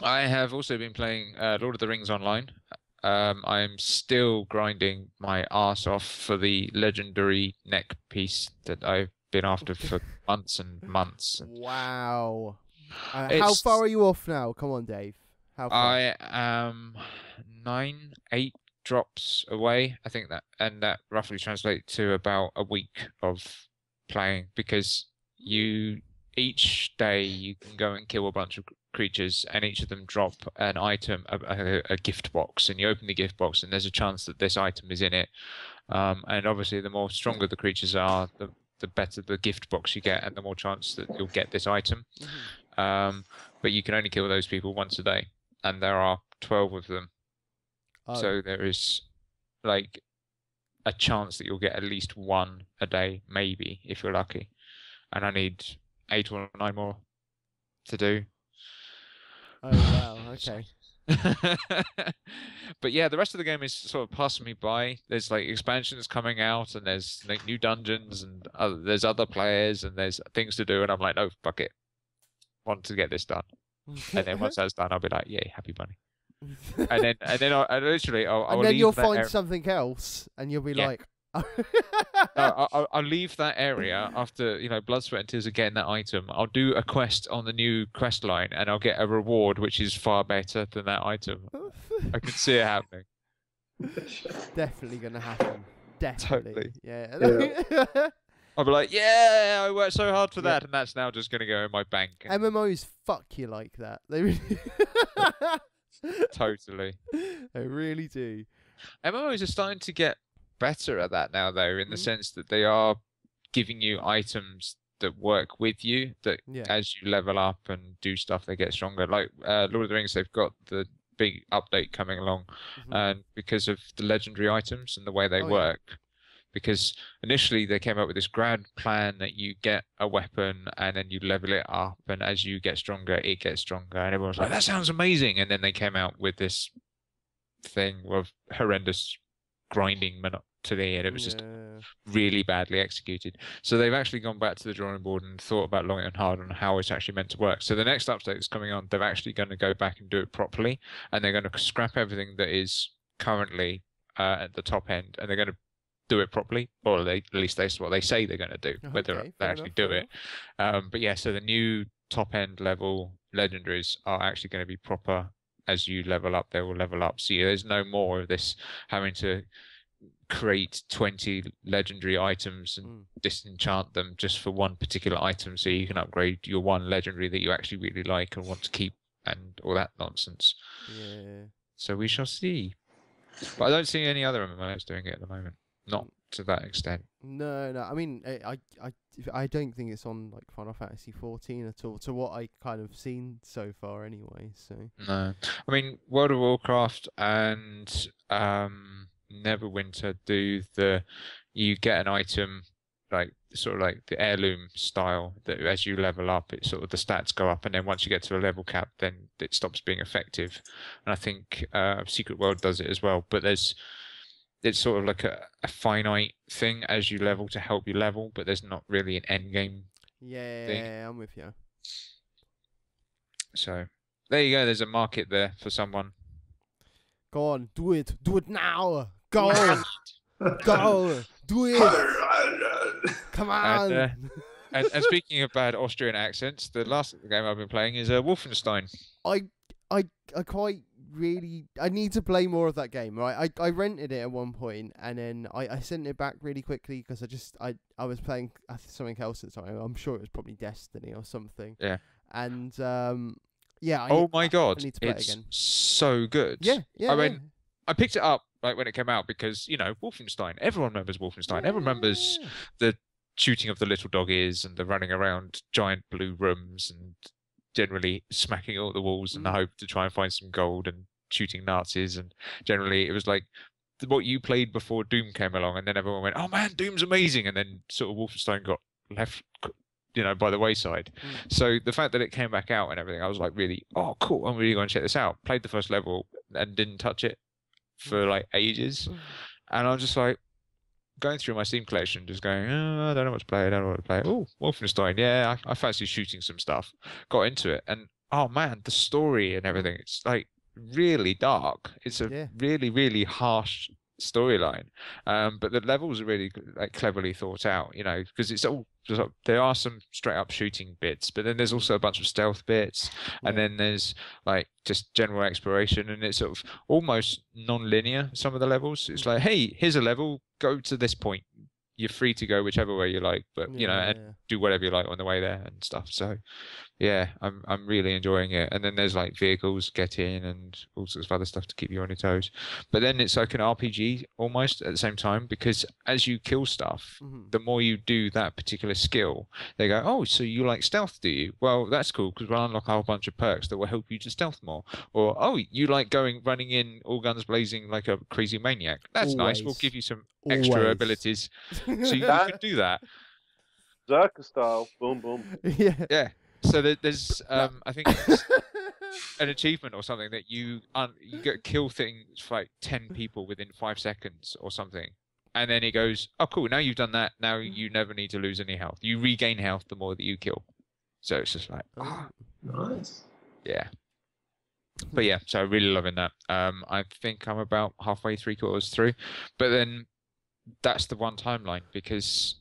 I have also been playing Lord of the Rings Online. I'm still grinding my arse off for the legendary neck piece that I've been after for months and months. Wow. How far are you off now? Come on, Dave. How far? I am 8 drops away. I think that roughly translates to about a week of playing, because each day you can go and kill a bunch of creatures, and each of them drop an item, a gift box, and you open the gift box and there's a chance that this item is in it. And obviously the more stronger the creatures are, the better the gift box you get, and the more chance that you'll get this item. But you can only kill those people once a day, and there are 12 of them. So there is like a chance that you'll get at least one a day, maybe, if you're lucky. And I need 8 or 9 more to do. Oh, wow, okay. But yeah, the rest of the game is sort of passing me by. There's like expansions coming out, and there's like new dungeons, and there's other players, and there's things to do, and I'm like, no, fuck it. Want to get this done. And then once that's done, I'll be like, yay, happy bunny. and then I'll then you'll find something else, and you'll be like, I'll leave that area after blood, sweat, and tears of getting that item. I'll do a quest on the new quest line, and I'll get a reward which is far better than that item. I can see it happening. Definitely gonna happen. Definitely. Totally. Yeah. I'll be like, yeah, I worked so hard for that, and that's now just gonna go in my bank. MMOs fuck you like that. They really Totally. They really do. MMOs are starting to get better at that now, though, in the sense that they are giving you items that work with you, that as you level up and do stuff, they get stronger. Like Lord of the Rings, they've got the big update coming along, and because of the legendary items and the way they work. Because initially they came up with this grand plan that you get a weapon and then you level it up, and as you get stronger, it gets stronger, and everyone's like, that sounds amazing. And then they came out with this thing of horrendous grinding monotony, and it was just really badly executed. So they've actually gone back to the drawing board and thought about long and hard on how it's actually meant to work. So the next update that's coming on, they're actually going to go back and do it properly, and they're going to scrap everything that is currently at the top end, and they're going to do it properly, or at least that's what they say they're going to do. Whether they actually do it, but yeah. So the new top end level legendaries are actually going to be proper. As you level up, they will level up. So there's no more of this having to create 20 legendary items and disenchant them just for one particular item, so you can upgrade your one legendary that you actually really like and want to keep, and all that nonsense. Yeah. So we shall see. But I don't see any other MMOs doing it at the moment. Not to that extent. No. I mean, I don't think it's on like Final Fantasy 14 at all, to what I kind of seen so far, anyway. So no, I mean World of Warcraft and Neverwinter do you get an item like sort of like the heirloom style, that as you level up, it sort of the stats go up, and then once you get to a level cap, then it stops being effective. And I think Secret World does it as well, but it's sort of like a finite thing as you level to help you level, but there's not really an end game. Yeah, I'm with you. So there you go. There's a market there for someone. Go on, do it now. Go on, go, do it. Come on. And speaking of bad Austrian accents, the last game I've been playing is Wolfenstein. I quite really, I need to play more of that game, right? I rented it at one point, and then I sent it back really quickly because I was playing something else at the time. I'm sure it was probably Destiny or something. Yeah. And my god, I need to play it's it again. So good. Yeah. I mean, I picked it up like when it came out because Wolfenstein. Everyone remembers Wolfenstein. Everyone remembers the shooting of the little doggies and the running around giant blue rooms and generally smacking all the walls in the hope to try and find some gold and shooting Nazis. And generally it was like what you played before Doom came along, and then everyone went, oh man, Doom's amazing, and then sort of Wolfenstein got left by the wayside. So the fact that it came back out and everything, I was like, really, oh cool, I'm really going to check this out. Played the first level and didn't touch it for like ages, and I'm just like, going through my Steam collection, just going, oh, I don't know what to play. I don't know what to play. Oh, Wolfenstein. Yeah, I fancy shooting some stuff. Got into it, and oh man, the story and everything. It's like really dark. It's a really, really harsh storyline, but the levels are really like cleverly thought out, you know, because it's all there are some straight up shooting bits, but then there's also a bunch of stealth bits, and then there's like just general exploration, and it's sort of almost non-linear. Some of the levels, it's like, hey, here's a level, go to this point. You're free to go whichever way you like, but you know, and do whatever you like on the way there and stuff. So yeah, I'm really enjoying it. And then there's like vehicles get in and all sorts of other stuff to keep you on your toes. But then it's like an RPG almost at the same time, because as you kill stuff, the more you do that particular skill, they go, oh, so you like stealth, do you? Well, that's cool, because we'll unlock a whole bunch of perks that will help you to stealth more. Or, oh, you like running in all guns blazing like a crazy maniac. That's nice. We'll give you some extra abilities. So you can do that. Zerka style. Boom, boom. Yeah. So there's, I think it's an achievement or something that you get kill things for like 10 people within 5 seconds or something. And then it goes, oh, cool, now you've done that. Now you never need to lose any health. You regain health the more that you kill. So it's just like, nice. Yeah. But yeah, so really loving that. I think I'm about halfway, 3/4 through. But then that's the one timeline, because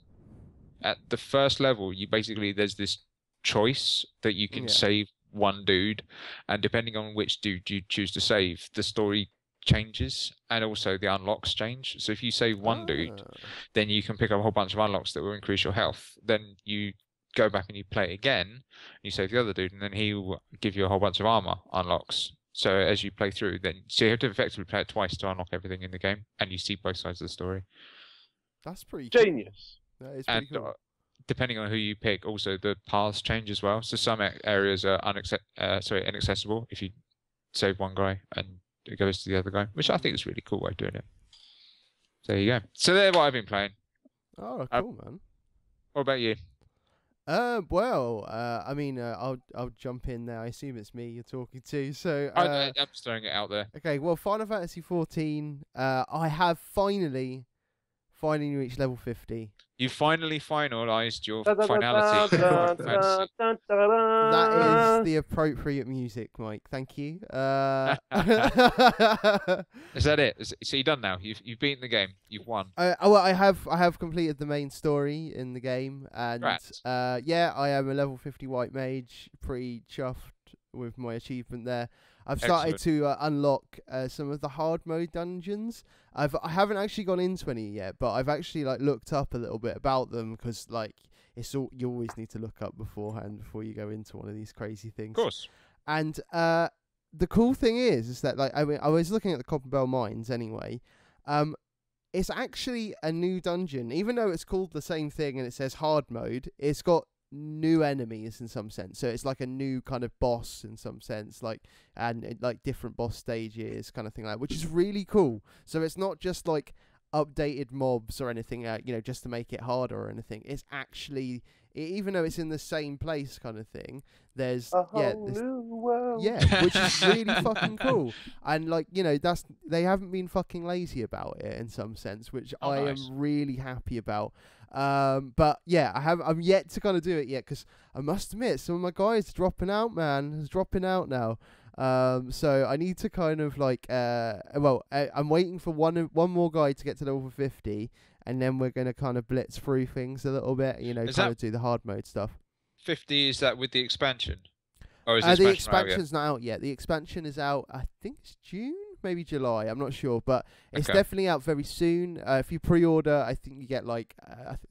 at the first level, there's this choice that you can save one dude, and depending on which dude you choose to save, the story changes and also the unlocks change. So if you save one dude, then you can pick up a whole bunch of unlocks that will increase your health. Then you go back and you play it again, you save the other dude, and then he will give you a whole bunch of armor unlocks. So as you play through, so you have to effectively play it twice to unlock everything in the game, and you see both sides of the story. That's pretty genius. Cool. That is pretty cool. Depending on who you pick, also the paths change as well. So some areas are inaccessible if you save one guy and it goes to the other guy, which I think is a really cool way of doing it. So there you go. So there's what I've been playing. Oh, cool, man. What about you? I mean, I'll jump in there. I assume it's me you're talking to. So I'm just throwing it out there. Okay, well, Final Fantasy 14. I have finally reached level 50. You finally finalised your finality. That is the appropriate music, Mike. Thank you. Is that it? So you're done now. You've beaten the game. You've won. Well, I have completed the main story in the game, and I am a level 50 white mage. Pretty chuffed with my achievement there. I've started to unlock some of the hard mode dungeons. I haven't actually gone into any yet, but I've actually like looked up a little bit about them, because like you always need to look up beforehand before you go into one of these crazy things. Of course. And the cool thing is that like I was looking at the Copper Bell Mines anyway. It's actually a new dungeon, even though it's called the same thing and it says hard mode. It's got new enemies in some sense, so it's like a new kind of boss in some sense, and different boss stages kind of thing, which is really cool. So it's not just like updated mobs or anything, just to make it harder or anything. It's actually, even though it's in the same place kind of thing, there's new world. Which is really fucking cool. And they haven't been fucking lazy about it in some sense, which I am really happy about. But yeah, I'm yet to kind of do it yet, because I must admit some of my guys are dropping out, man. It's dropping out now. So I need to kind of I'm waiting for one more guy to get to level 50, and then we're going to kind of blitz through things a little bit, do the hard mode stuff. 50, is that with the expansion? Or is the expansion's not out yet. The expansion is out, I think it's June, maybe July, I'm not sure, but it's definitely out very soon. If you pre-order, I think you get I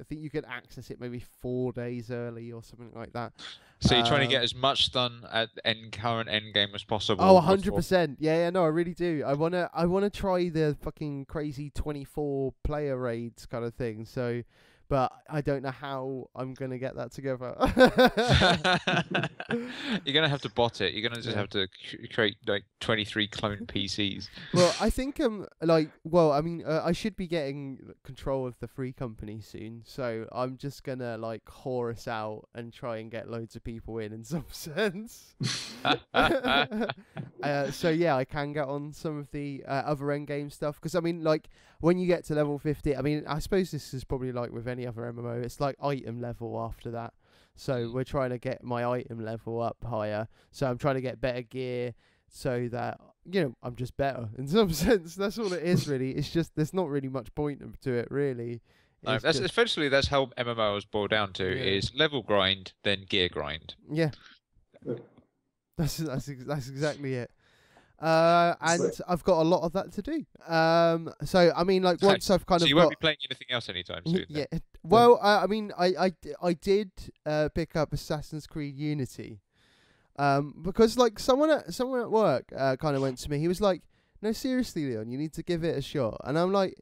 think you can access it maybe 4 days early or something like that. So you're trying to get as much done at current end game as possible. Oh, 100%. Yeah, no, I really do. I wanna try the fucking crazy 24 player raids kind of thing. So, but I don't know how I'm gonna get that together. You're gonna have to bot it. You're gonna just have to create like 23 clone PCs. Well, I think I should be getting control of the free company soon, so I'm just gonna like whore out and try and get loads of people in some sense. So yeah, I can get on some of the other endgame stuff, because I mean, like when you get to level 50, I mean, I suppose this is probably like with any other MMO, it's like item level after that. So we're trying to get my item level up higher. So I'm trying to get better gear so that, you know, I'm just better in some sense. That's all it is, really. It's just there's not really much point to it, really. No, that's essentially that's how MMOs boil down to is level grind, then gear grind. Yeah. That's exactly it. And I've got a lot of that to do. So I mean, like once I've kind of you won't be playing anything else anytime soon. Yeah. Well, I mean, I did pick up Assassin's Creed Unity, because like someone at work kind of went to me. He was like, "No, seriously, Leon, you need to give it a shot." And I'm like,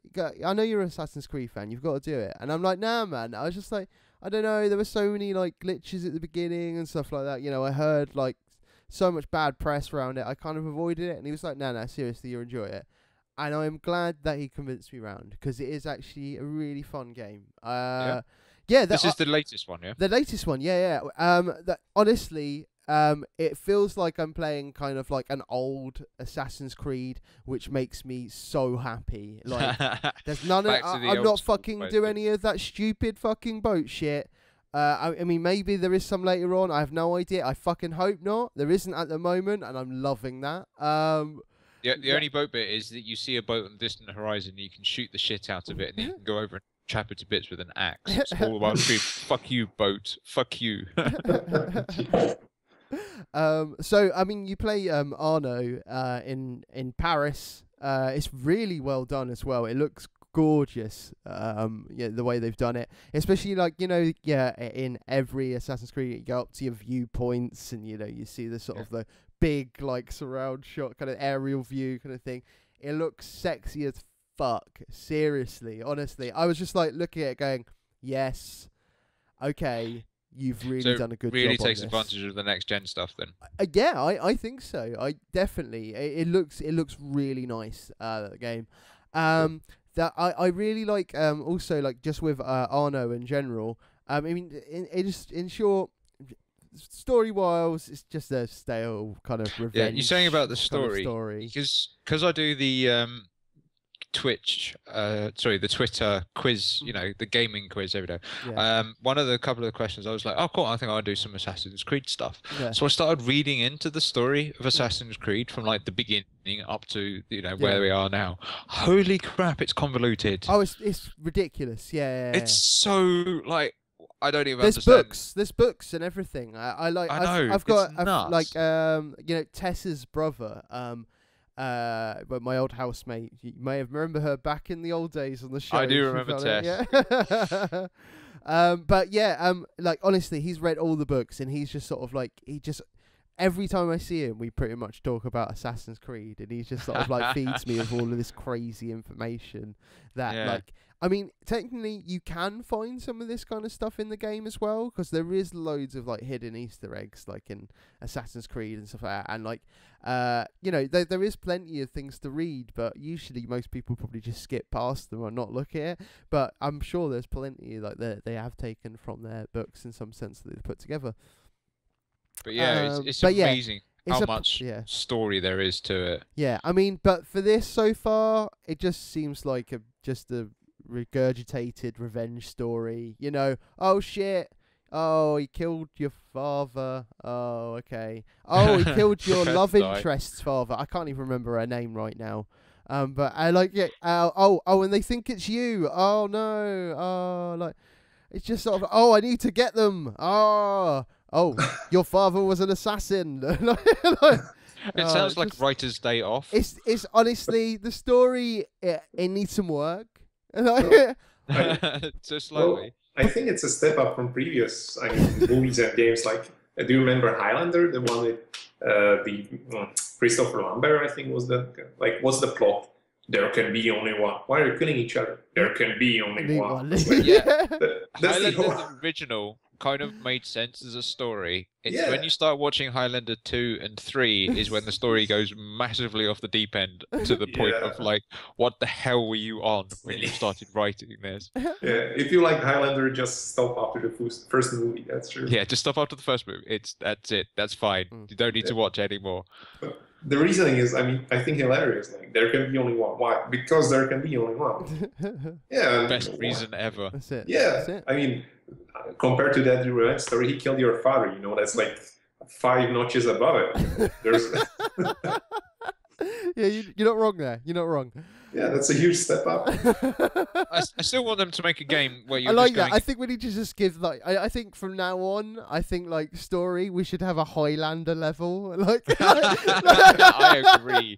"I know you're an Assassin's Creed fan. You've got to do it." And I'm like, "Nah, man." I was just like, I don't know. There were so many like glitches at the beginning and stuff like that. You know, I heard like so much bad press around it. I kind of avoided it. And he was like, "No, seriously, you'll enjoy it." And I'm glad that he convinced me round, because it is actually a really fun game. This is the latest one, yeah? The latest one, yeah. Honestly, it feels like I'm playing kind of like an old Assassin's Creed, which makes me so happy. Like, there's none of... I'm not fucking do any of that stupid fucking boat shit. I mean, maybe there is some later on. I have no idea. I fucking hope not. There isn't at the moment, and I'm loving that. The only boat bit is that you see a boat on the distant horizon, you can shoot the shit out of it, and then you can go over and chop it to bits with an axe. It's all about fuck you, boat. Fuck you. So I mean, you play Arno in Paris. It's really well done as well. It looks gorgeous. The way they've done it, especially like, you know, in every Assassin's Creed, you go up to your viewpoints, and you know, you see the sort of the big like surround shot kind of aerial view kind of thing. It looks sexy as fuck. Seriously, honestly, I was just like looking at it going, yes, okay, you've really done a good job. Really takes advantage of the next gen stuff then. Yeah, I think so. I definitely. It looks really nice. The game. That I really like. Also like just with Arno in general. I mean, in short, story-wise, it's just a stale kind of revenge. Yeah, you're saying about the story. Because I do the the Twitter quiz, you know, the gaming quiz every day. Yeah. One of the couple of questions I was like, oh cool, I think I'll do some Assassin's Creed stuff. Yeah. So I started reading into the story of Assassin's Creed from like the beginning up to, you know, where we are now. Holy crap, it's convoluted. Oh, it's ridiculous. Yeah. It's so like, I don't even understand. There's books and everything. I've got like you know, Tessa's brother, but my old housemate, you may have remember her back in the old days on the show. I do remember Tess. Yeah. But yeah, like honestly, he's read all the books, and he's just sort of like, every time I see him, we pretty much talk about Assassin's Creed, and he just sort of like feeds me with all of this crazy information that like, I mean, technically you can find some of this kind of stuff in the game as well, because there is loads of like hidden Easter eggs like in Assassin's Creed and stuff like that, and like you know, there is plenty of things to read, but usually most people probably just skip past them or not look at it. But I'm sure there's plenty like they have taken from their books in some sense that they've put together. But yeah, it's amazing how much story there is to it. Yeah, I mean, but for this so far, it just seems like just a regurgitated revenge story. You know, oh shit, oh he killed your father. Oh okay. Oh, he killed your love interest's father. I can't even remember her name right now. But I like it. And they think it's you. Oh no. Oh, like it's just sort of. Oh, I need to get them. Oh, your father was an assassin. It sounds like writer's day off. It's honestly, the story, it needs some work. So slowly. Well, I think it's a step up from previous movies and games. Like, do you remember Highlander, the one with Christopher Lambert? I think was what's the plot? There can be only one. Why are you killing each other? There can be only one. Like, Yeah. That's Highlander original kind of made sense as a story. It's when you start watching Highlander 2 and 3 is when the story goes massively off the deep end to the point of like, what the hell were you on when you started writing this? Yeah, if you like Highlander, just stop after the first movie. That's true. Yeah, just stop after the first movie. That's it. That's fine. You don't need to watch anymore. The reasoning is, I mean, I think hilarious. Like, there can be only one. Why? Because there can be only one. Yeah. Best reason ever. That's it. Yeah. That's it. I mean, compared to that revenge story, he killed your father. You know, that's like 5 notches above it. There's. Yeah, you're not wrong there. You're not wrong. Yeah, that's a huge step up. I still want them to make a game where you're I like just that. going... I think we need to just give like. I think from now on, I think like story, we should have a Highlander level. Like. I agree.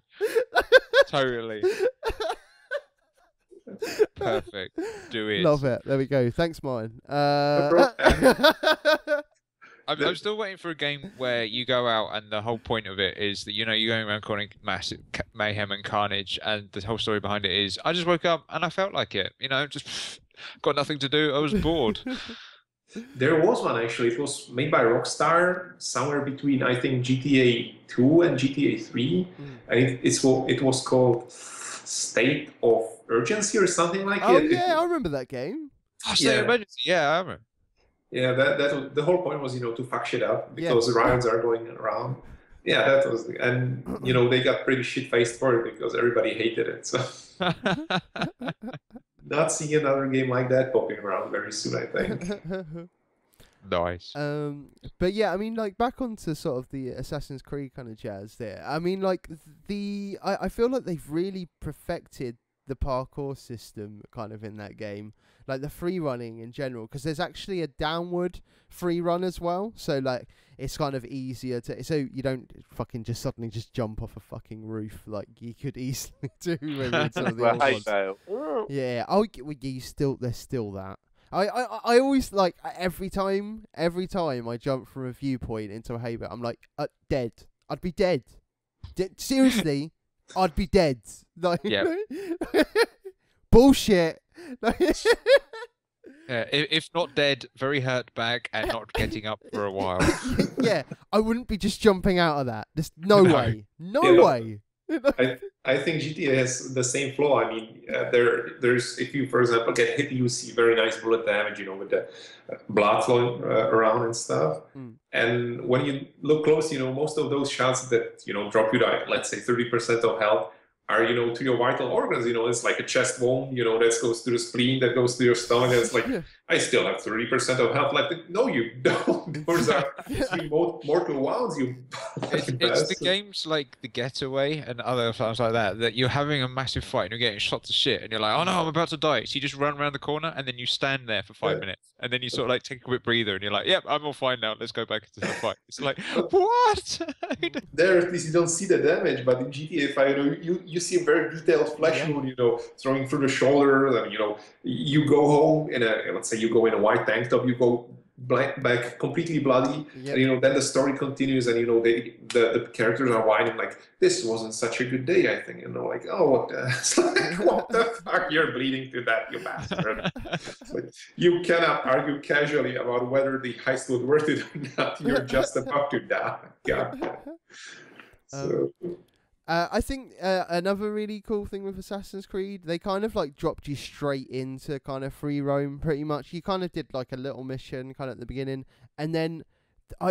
Totally. Perfect. Do it. Love it. There we go. Thanks, Martin. I'm still waiting for a game where you go out and the whole point of it is that, you know, you're going around causing massive mayhem and carnage, and the whole story behind it is, I just woke up and I felt like it. You know, just got nothing to do. I was bored. There was one, actually. It was made by Rockstar somewhere between, I think, GTA 2 and GTA 3. And it was called State of Urgency or something like Oh, it. yeah, I remember that game. State of Emergency. Yeah, I remember. Yeah, that the whole point was, you know, to fuck shit up because riots are going around. Yeah, that was, and you know, they got pretty shit faced for it because everybody hated it. So not seeing another game like that popping around very soon, I think. Nice. But yeah, I mean, like back onto sort of the Assassin's Creed kind of jazz there. I mean, like I feel like they've really perfected the parkour system kind of in that game, like the free running in general, because there's actually a downward free run as well, so like it's kind of easier to, so you don't fucking just suddenly just jump off a fucking roof like you could easily do with some of the old ones. Yeah, there's still that. I always like every time I jump from a viewpoint into a hay bale, I'm like dead. I'd be dead. Seriously. I'd be dead. Like, bullshit. If not dead, very hurt back and not getting up for a while. Yeah, I wouldn't be just jumping out of that. There's no way. No way. I think GTA has the same flaw. I mean, there's if you, for example, get hit, you see very nice bullet damage, you know, with the blood flowing around and stuff. And when you look close, you know, most of those shots that, you know, drop you to, let's say, 30% of health are, you know, to your vital organs. You know, it's like a chest wound, you know, that goes to the spleen, that goes to your stomach. And it's like, I still have 30% of health left. No, you don't. Those are mortal wounds, you it's the games like The Getaway and other stuff like that you're having a massive fight and you're getting shot to shit and you're like, oh no, I'm about to die. So you just run around the corner and then you stand there for 5 minutes and then you sort of like take a quick breather and you're like, yep, I'm all fine now. Let's go back into the fight. It's like, what? There, at least you don't see the damage, but in GTA 5, you know, you see a very detailed flash wound, you know, throwing through the shoulder, and you know, you go home in a, let's say you go in a white tank top, you go back completely bloody, and you know, then the story continues, and you know, the characters are whining like, this wasn't such a good day, I think, you know, like, oh, what the, it's like, what the fuck, you're bleeding to death, you bastard. Like, you cannot argue casually about whether the heist was worth it or not. You're just about to die. God. So. I think another really cool thing with Assassin's Creed, they kind of like dropped you straight into kind of free roam pretty much. You kind of did like a little mission kind of at the beginning, and then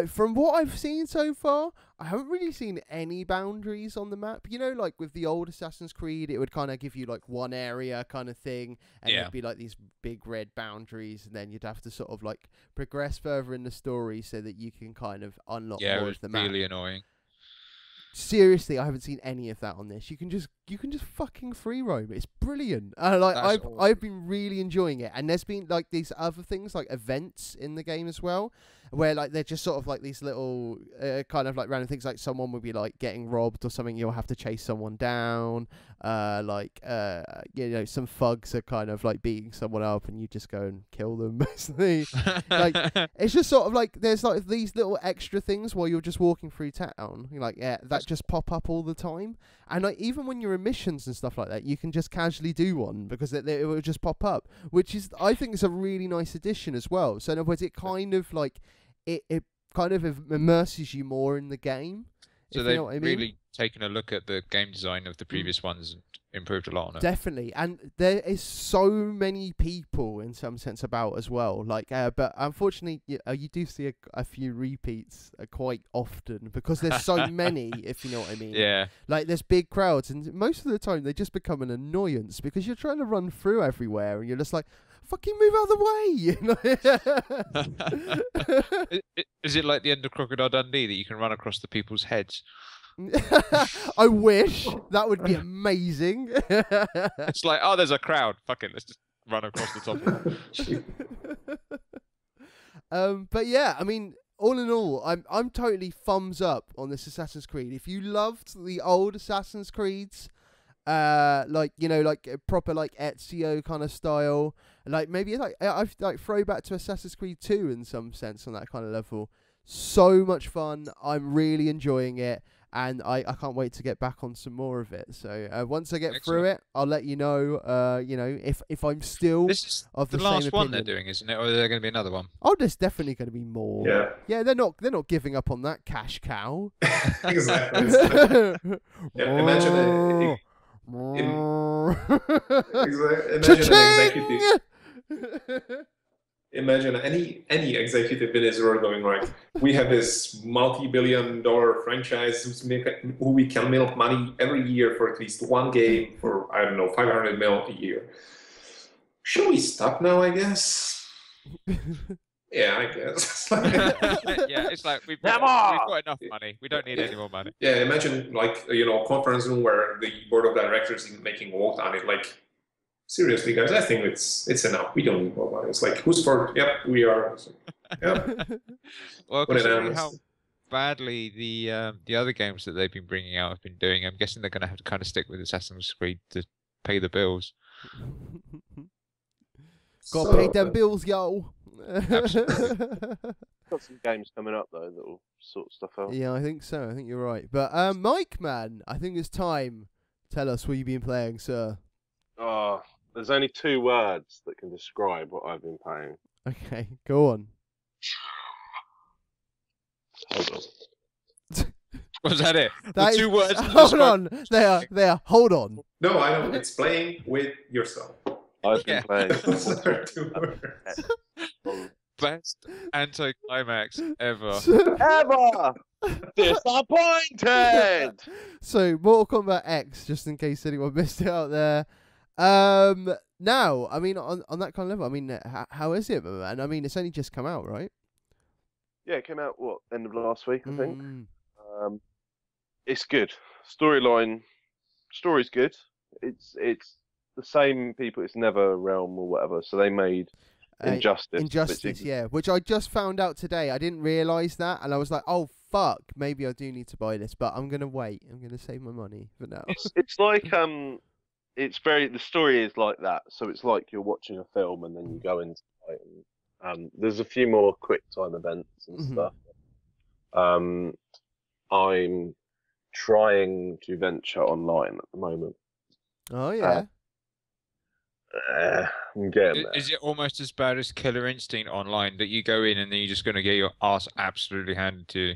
from what I've seen so far, I haven't really seen any boundaries on the map. You know, like with the old Assassin's Creed, it would kind of give you like one area kind of thing, and it'd be like these big red boundaries, and then you'd have to sort of like progress further in the story so that you can kind of unlock more of the map. Yeah, it was really annoying. Seriously, I haven't seen any of that on this. You can just fucking free roam. It's brilliant. I've been really enjoying it. And there's been like these other things like events in the game as well. where like they're just sort of like these little kind of like random things, like someone would be like getting robbed or something, you'll have to chase someone down, some thugs are kind of like beating someone up and you just go and kill them basically. Like it's just sort of like there's like these little extra things while you're just walking through town, like that just pop up all the time. And like even when you're in missions and stuff like that, you can just casually do one because it will just pop up, which is, I think, is a really nice addition as well. So in other words, it kind of like it kind of immerses you more in the game. So they've really taken a look at the game design of the previous ones and improved a lot on it. Definitely, and there is so many people in some sense about as well. Like, but unfortunately, you do see a few repeats quite often because there's so many. If you know what I mean. Yeah. Like there's big crowds, and most of the time they just become an annoyance because you're trying to run through everywhere, and you're just like, fucking move out of the way. Is it like the end of Crocodile Dundee that you can run across the people's heads? I wish. That would be amazing. It's like, oh, there's a crowd. Fuck it, let's just run across the top of it. But yeah, I mean, all in all, I'm totally thumbs up on this Assassin's Creed. If you loved the old Assassin's Creeds, like proper like Ezio kind of style, like maybe like I've like throwback to Assassin's Creed 2 in some sense on that kind of level. So much fun. I'm really enjoying it, and I can't wait to get back on some more of it. So once I get through it, I'll let you know. If I'm still this is of the last same one opinion. they're doing, isn't it? Or is there going to be another one? Oh, there's definitely going to be more. Yeah. They're not giving up on that cash cow. Exactly. Yeah, imagine Imagine any executive in Israel going like, we have this multi-billion-dollar franchise who we can milk money every year for at least one game for, I don't know, 500 mil a year. Should we stop now, I guess? Yeah, I guess. Yeah, it's like we've got enough money. We don't need any more money. Yeah, imagine like a conference room where the board of directors is making a vote on it. Like, seriously, guys, I think it's enough. We don't need more money. It's like, who's for? Yep, we are. Yep. Well, considering how badly the other games that they've been bringing out have been doing, I'm guessing they're going to have to kind of stick with Assassin's Creed to pay the bills. Gotta pay them bills, yo. Absolutely. Got some games coming up though that'll sort stuff out. Yeah, I think so. I think you're right. But Mike, man, I think it's time. Tell us what you've been playing, sir. There's only 2 words that can describe what I've been playing. Okay, go on. Hold on. Was that it? That 2 words. Hold on. There. Hold on. No, I don't. It's playing with yourself. I've been playing. Those are 2 words. Best anticlimax ever. Ever! Disappointed! So, Mortal Kombat X, just in case anyone missed it out there. Now, I mean, on that kind of level, I mean, how is it, man? I mean, it's only just come out, right? Yeah, it came out, end of last week, I think. It's good. Story's good. It's the same people, it's NetherRealm or whatever, so they made Injustice, yeah, which I just found out today. I didn't realise that, and I was like, oh, fuck, maybe I do need to buy this, but I'm going to wait. I'm going to save my money for now. It's like, the story is like that, so it's like you're watching a film and then you go into it, and there's a few more quick time events and stuff. I'm trying to venture online at the moment. Oh, yeah. I'm getting there. Is it almost as bad as Killer Instinct Online that you go in and then you're just going to get your ass absolutely handed to you?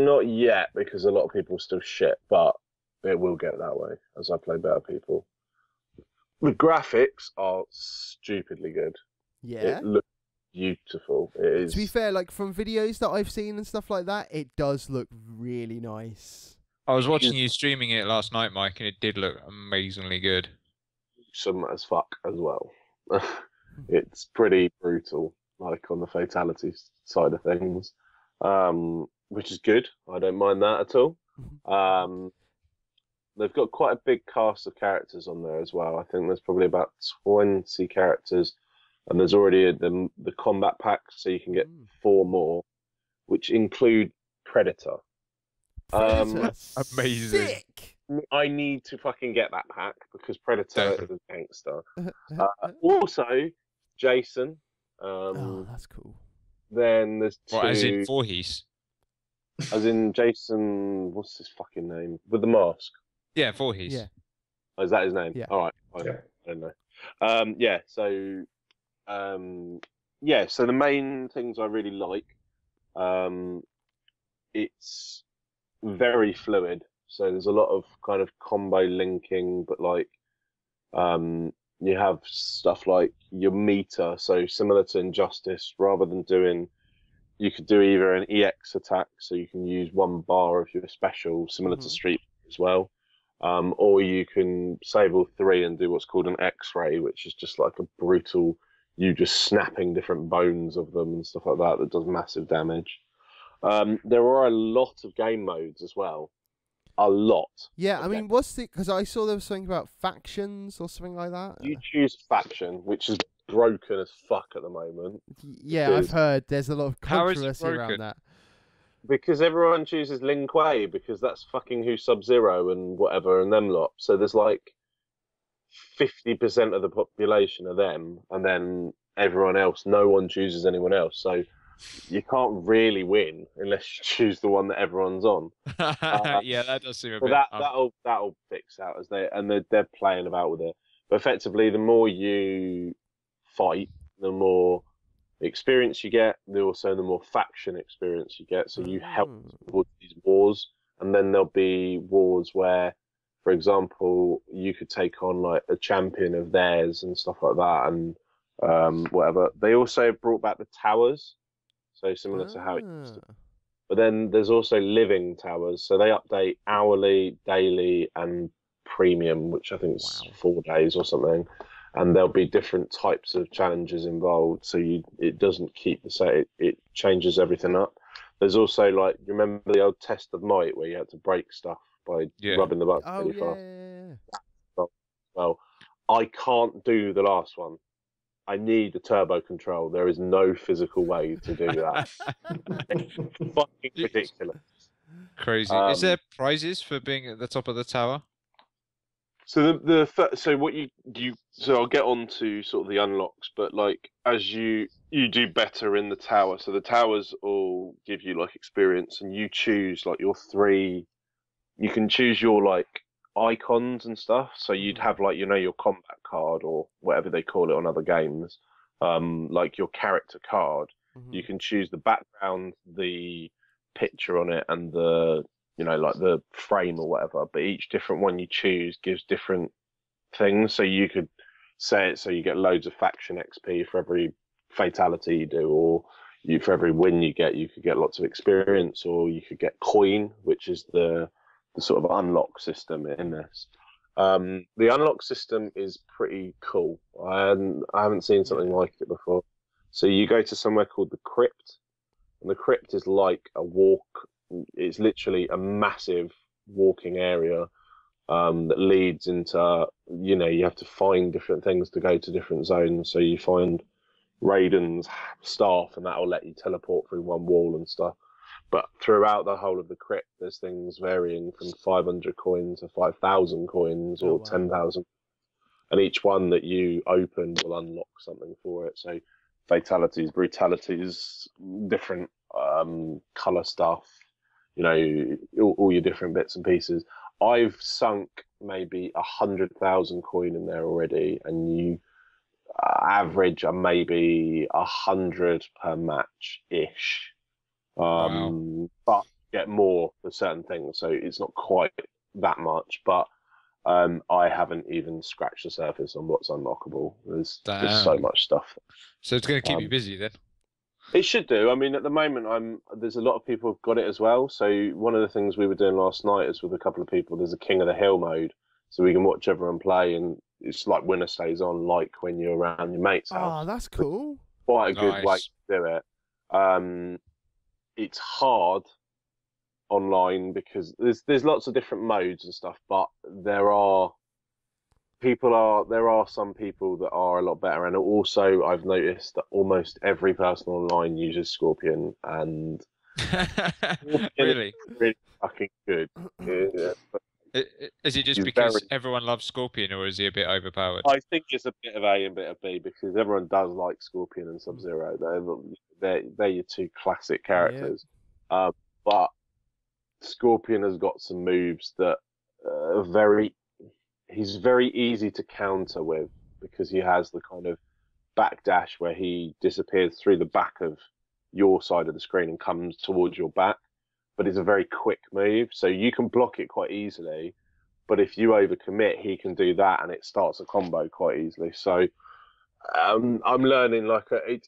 Not yet, because a lot of people still shit, but it will get that way as I play better people. The graphics are stupidly good. Yeah. It looks beautiful. It is. To be fair, like from videos that I've seen and stuff like that, it does look really nice. I was watching you streaming it last night, Mike, and it did look amazingly good. Some as fuck as well. It's pretty brutal, like on the fatality side of things, which is good. I don't mind that at all. They've got quite a big cast of characters on there as well. I think there's probably about 20 characters, and there's already the combat pack, so you can get 4 more, which include Predator. Amazing. Sick. I need to fucking get that pack because Predator is a gangster. Also, Jason. Oh, that's cool. Then there's 2. What, as in Voorhees? As in Jason, what's his fucking name? With the mask. Yeah, Voorhees. Yeah. Oh, is that his name? Yeah. All right. I don't know. Yeah. So, so the main things I really like, it's very fluid. So there's a lot of kind of combo linking, but like, you have stuff like your meter. So similar to Injustice, rather than you could do either an EX attack, so you can use 1 bar of your special, similar to Street as well. Or you can save all 3 and do what's called an X-ray, which is just like a brutal, you just snapping different bones of them and stuff like that does massive damage. There are a lot of game modes as well. A lot. Yeah, I mean, because I saw there was something about factions or something like that. You choose faction, which is broken as fuck at the moment. Yeah, I've heard there's a lot of controversy around that. Because everyone chooses Lin Kuei because that's fucking who Sub-Zero and whatever and them lot. So there's like 50% of the population are them, and then everyone else, no one chooses anyone else. So you can't really win unless you choose the one that everyone's on. Yeah, that does seem a but bit. That'll fix out as they're playing about with it. But effectively, the more you fight, the more experience you get. The more faction experience you get. So you help with these wars, and then there'll be wars where, for example, you could take on like a champion of theirs and stuff like that, and whatever. They also brought back the towers. So similar to how it used to. But then there's also living towers. So they update hourly, daily, and premium, which I think is 4 days or something. And there'll be different types of challenges involved. So it doesn't keep the same. It changes everything up. There's also like, you remember the old Test of Might where you had to break stuff by rubbing the button really fast? Well, I can't do the last one. I need the turbo control. There is no physical way to do that. It's fucking ridiculous. Crazy. Is there prizes for being at the top of the tower? So so I'll get on to sort of the unlocks, but like as you do better in the tower, so the towers all give you like experience, and you choose like your 3. You can choose your like icons and stuff. So you'd have like, your combat card or whatever they call it on other games, like your character card. You can choose the background, the picture on it, and the like the frame or whatever. But each different one you choose gives different things. So you could say it so you get loads of faction XP for every fatality you do, or for every win you could get lots of experience, or you could get coin, which is the sort of unlock system in this. The unlock system is pretty cool. I haven't seen something like it before. So you go to somewhere called the Crypt, and the Crypt is like a walk. It's literally a massive walking area that leads into, you have to find different things to go to different zones. So you find Raiden's staff, and that'll let you teleport through one wall and stuff. But throughout the whole of the crypt, there's things varying from 500 coins to 5,000 coins or 10,000. And each one that you open will unlock something for it. So fatalities, brutalities, different color stuff, all your different bits and pieces. I've sunk maybe 100,000 coin in there already, and you average maybe 100 per match ish. But get more for certain things, so it's not quite that much. But I haven't even scratched the surface on what's unlockable. There's just so much stuff. So it's going to keep you busy then? It should do. I mean, at the moment, there's a lot of people who've got it as well. So one of the things we were doing last night is with a couple of people, there's a King of the Hill mode, so we can watch everyone play, and it's like winner stays on, like when you're around your mate's house. Oh, that's cool. Quite a good way to do it. It's hard online because there's lots of different modes and stuff, but there are there are some people that are a lot better, and also I've noticed that almost every person online uses Scorpion, and Scorpion Really? is really fucking good. Is it just He's because everyone loves Scorpion, or is he a bit overpowered? I think it's a bit of A and a bit of B, because everyone does like Scorpion and Sub-Zero. They're your two classic characters. But Scorpion has got some moves that he's very easy to counter with, because he has the kind of backdash where he disappears through the back of your side of the screen and comes towards your back. But it's a very quick move, so you can block it quite easily. But if you overcommit, he can do that, and it starts a combo quite easily. So I'm learning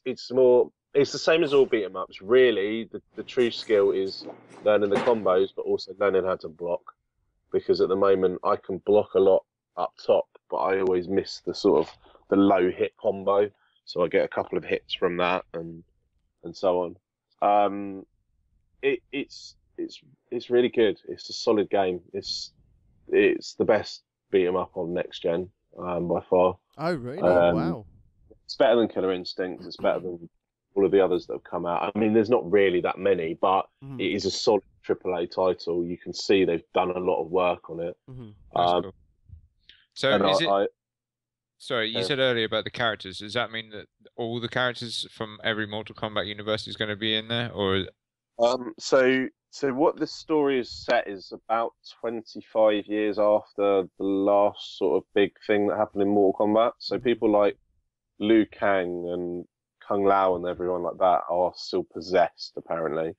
it's the same as all beat 'em ups. Really, the true skill is learning the combos, but also learning how to block. Because at the moment I can block a lot up top, but I always miss the low hit combo. So I get a couple of hits from that, and so on. It's really good. It's a solid game. It's the best beat 'em up on next gen by far. Oh really? Wow. It's better than Killer Instinct. It's better than all of the others that have come out. I mean, there's not really that many, but it is a solid AAA title. You can see they've done a lot of work on it. Cool. So sorry, you said earlier about the characters. Does that mean that all the characters from every Mortal Kombat universe is going to be in there, or? So what this story is set is about 25 years after the last sort of big thing that happened in Mortal Kombat. So people like Liu Kang and Kung Lao and everyone like that are still possessed, apparently.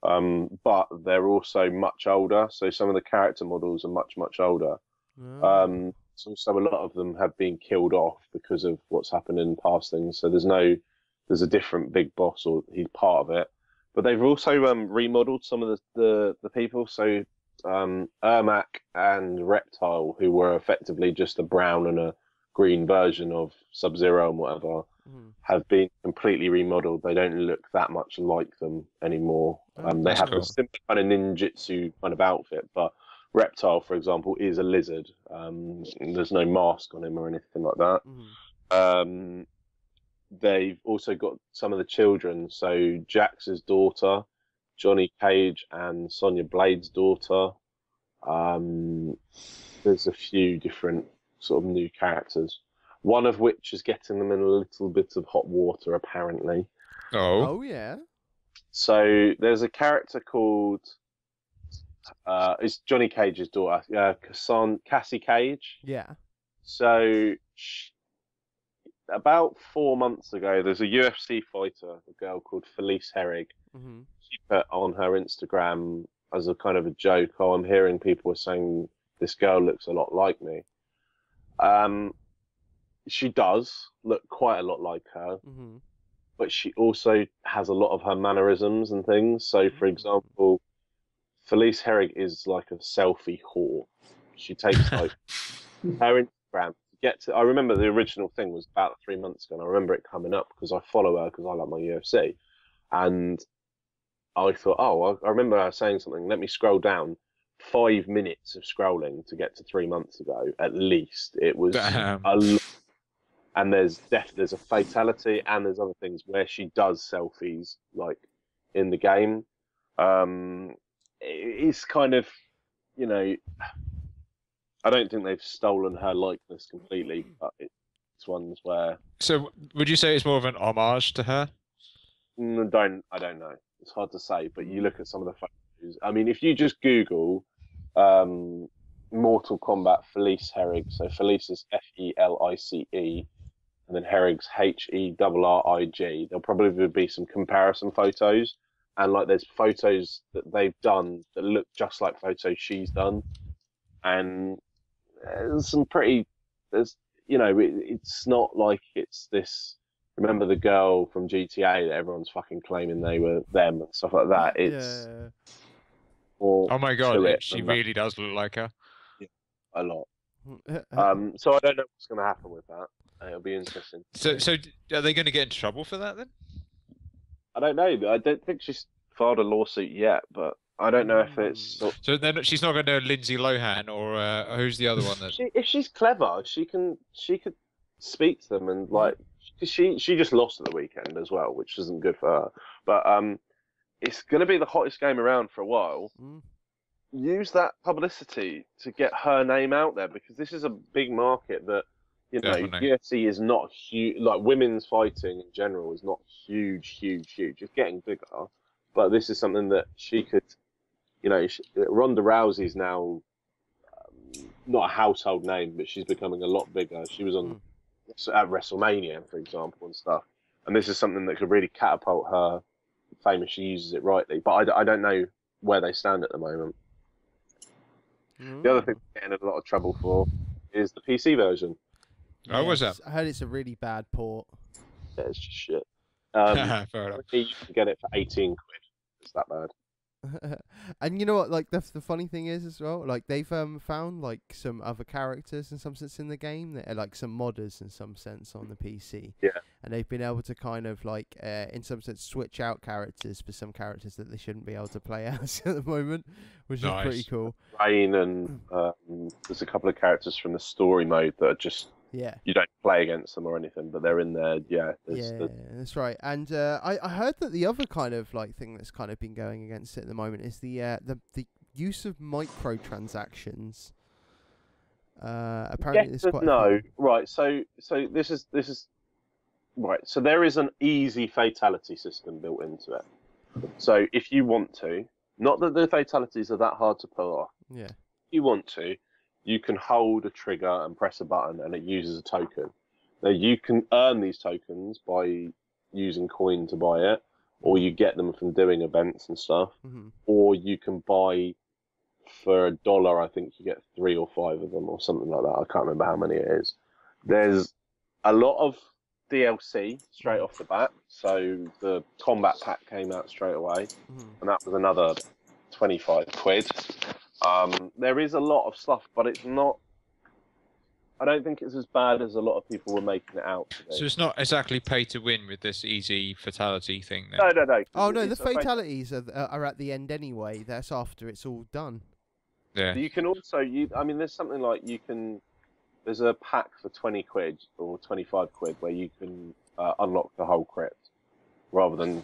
But they're also much older. So some of the character models are much, much older. So a lot of them have been killed off because of what's happened in past things. So there's a different big boss, or he's part of it. But they've also remodeled some of the people. So Ermac and Reptile, who were effectively just a brown and a green version of Sub-Zero and whatever, have been completely remodeled. They don't look that much like them anymore. They have a similar kind of ninjutsu kind of outfit, but Reptile, for example, is a lizard. There's no mask on him or anything like that. They've also got some of the children. So Jax's daughter, Johnny Cage, and Sonya Blade's daughter. There's a few different sort of new characters. One of which is getting them in a little bit of hot water, apparently. Oh yeah. So there's a character called it's Johnny Cage's daughter, Cassie Cage. Yeah. So about 4 months ago, there's a UFC fighter, a girl called Felice Herrig. She put on her Instagram as a kind of a joke, "Oh, I'm hearing people are saying this girl looks a lot like me." She does look quite a lot like her, but she also has a lot of her mannerisms and things. So, for example, Felice Herrig is like a selfie whore. She takes like her Instagram. I remember the original thing was about 3 months ago, and I remember it coming up because I follow her because I like my UFC. And I thought, I remember her saying something. Let me scroll down. 5 minutes of scrolling to get to 3 months ago, at least. It was a lot. And there's a fatality, and there's other things where she does selfies, like in the game. It's kind of, I don't think they've stolen her likeness completely, but it's ones where. So, would you say it's more of an homage to her? I don't know. It's hard to say, but you look at some of the photos. I mean, if you just Google Mortal Kombat Felice Herrig, so Felice is Felice, and then Herrig's Herrig, there'll probably be some comparison photos, and like there's photos that they've done that look just like photos she's done, and there's some pretty. It's not like it's this. Remember the girl from GTA that everyone's fucking claiming they were them and stuff like that. It's oh my god, she really does look like her. Yeah, a lot. So I don't know what's going to happen with that. It'll be interesting. So are they going to get into trouble for that then? I don't know. I don't think she's filed a lawsuit yet, but I don't know if it's. So then she's not going to do Lindsay Lohan or who's the other one that? If she's clever, she could speak to them and like. She just lost at the weekend as well, which isn't good for her. But it's going to be the hottest game around for a while. Use that publicity to get her name out there, because this is a big market that, you know, UFC is not huge. Like, women's fighting in general is not huge. It's getting bigger, but this is something that she could, you know, Ronda Rousey's now not a household name, but she's becoming a lot bigger. She was on at WrestleMania, for example, and stuff. And this is something that could really catapult her fame if she uses it rightly. But I don't know where they stand at the moment. The other thing they're getting in a lot of trouble for is the PC version. Oh, what's that? I heard it's a really bad port. Yeah, it's just shit. Fair enough. You can get it for 18 quid. It's that bad. And you know what? Like the funny thing is as well. Like they've found like some other characters in some sense in the game that are like some modders in some sense on the PC. Yeah. And they've been able to kind of like in some sense switch out characters for some characters that they shouldn't be able to play as at the moment, which is pretty cool. Rain and there's a couple of characters from the story mode that are just. Yeah. You don't play against them or anything, but they're in there. Yeah. That's right. And I heard that the other kind of like thing that's kind of been going against it at the moment is the use of microtransactions. Apparently, yes and no. Right. So this is right. So there is an easy fatality system built into it. So if you want to, not that the fatalities are that hard to pull off. Yeah. If you want to. You can hold a trigger and press a button and it uses a token. Now you can earn these tokens by using coin to buy it, or you get them from doing events and stuff, or you can buy for $1, I think you get 3 or 5 of them or something like that. I can't remember how many it is. There's a lot of DLC straight off the bat. So the combat pack came out straight away, and that was another 25 quid. There is a lot of stuff, but it's not. I don't think it's as bad as a lot of people were making it out today. So it's not exactly pay to win with this easy fatality thing, then? No. Oh no, the fatalities are at the end anyway. That's after it's all done. Yeah. You can also I mean, there's something like there's a pack for 20 quid or 25 quid where you can unlock the whole crypt rather than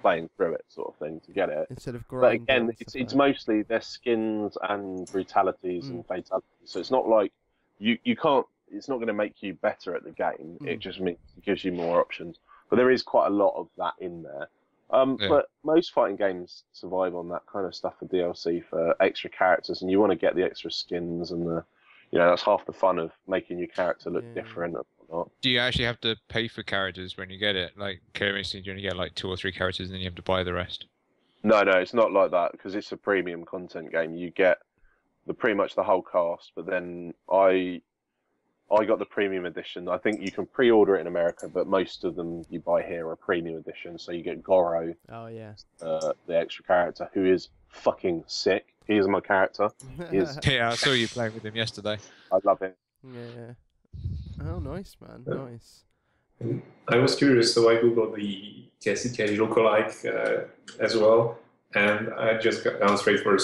playing through it, sort of thing, to get it. Instead of grinding. But again, it's mostly their skins and brutalities and fatalities. So it's not like you can't. It's not going to make you better at the game. It just means it gives you more options. But there is quite a lot of that in there. But most fighting games survive on that kind of stuff for DLC, for extra characters, and you want to get the extra skins and that's half the fun of making your character look different and whatnot. Do you actually have to pay for characters when you get it? Like, curiously, you only get like 2 or 3 characters, and then you have to buy the rest. No, it's not like that, because it's a premium content game. You get pretty much the whole cast, but then I got the premium edition. I think you can pre-order it in America, but most of them you buy here are premium edition. So you get Goro. Oh yeah. The extra character, who is fucking sick. He is my character. Yeah, I saw you playing with him yesterday. I love him. Yeah. Oh, nice, man. Nice. I was curious, so I googled the Cassie Cage lookalike as well, and I just got down straight for a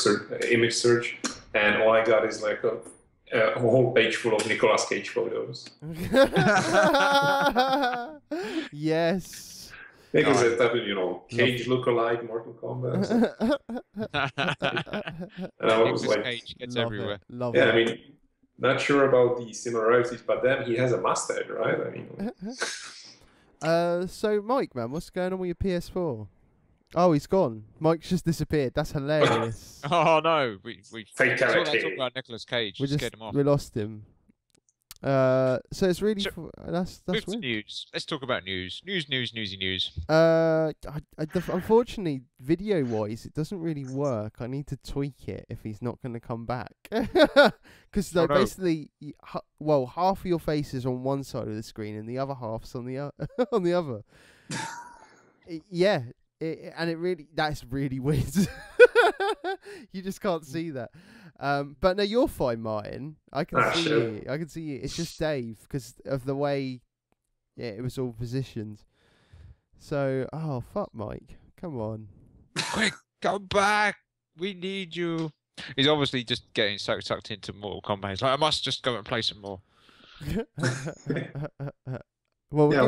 image search, and all I got is like a whole page full of Nicolas Cage photos. Yes. Because it's type of, Cage lookalike Mortal Kombat. And I was like, Cage gets everywhere. Love it. I mean, not sure about the similarities, but then he has a mustache, right? I mean. So Mike, man, what's going on with your PS4? Oh, he's gone. Mike's just disappeared. That's hilarious. Oh no, we Fatality. talk about Nicolas Cage. We Just get him off. we lost him. So it's really that's Move to weird. news. Let's talk about news. Newsy news. Unfortunately, video-wise, it doesn't really work. I need to tweak it if he's not going to come back. Because basically, half of your face is on one side of the screen and the other half's on the on the other. That's really weird. You just can't see that. But no, you're fine, Martin. I can see you. I can see you. It's just Dave because of the way, it was all positioned. So, fuck, Mike, come on. Quick, come back. we need you. He's obviously just getting sucked into Mortal Kombat. He's like, I must just go and play some more. Well, Yeah,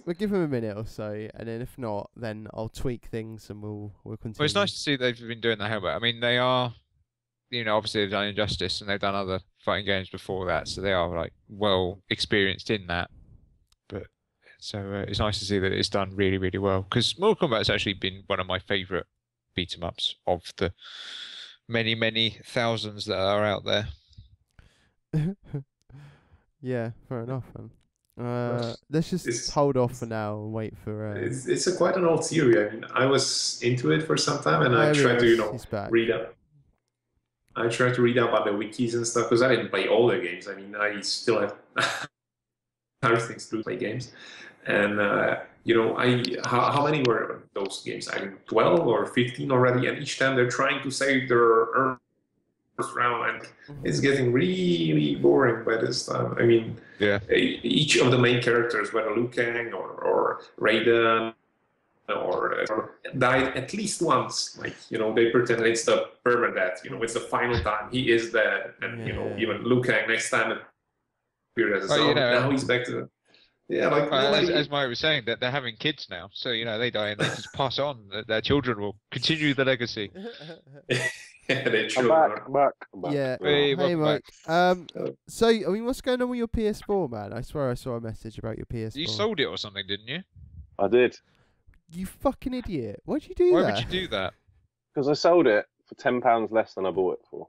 we'll give him a minute or so, and then if not, then I'll tweak things and we'll continue. Well, it's nice to see they've been doing the helmet. I mean, they are, obviously they've done Injustice and they've done other fighting games before that, so they are like well experienced in that. But so it's nice to see that it's done really, really well, because Mortal Kombat has actually been one of my favourite beat 'em ups of the many, many thousands that are out there. Yeah, fair enough, man. Let's just hold off for now and wait for. It's quite an old series. I mean, I was into it for some time, and I tried to read up. I tried to read up about the wikis and stuff, because I didn't play all the games. I mean, I still have other things to play games, and how many were those games? I think 12 or 15 already, and each time they're trying to save their first round, and it's getting really boring by this time. I mean, each of the main characters, whether Liu Kang or Raiden, or died at least once. Like, they pretend it's the permadeath. It's the final time he is dead, and even Liu Kang next time appeared as a zombie. Now he's back to. As Mike was saying, that they're having kids now, so they die and they just pass on. Their children will continue the legacy. Come back. Yeah. Hey, Mike. So, I mean, what's going on with your PS4, man? I swear I saw a message about your PS4. You sold it or something, didn't you? I did. You fucking idiot! Why'd you do that? Why would you do that? Because I sold it for £10 less than I bought it for.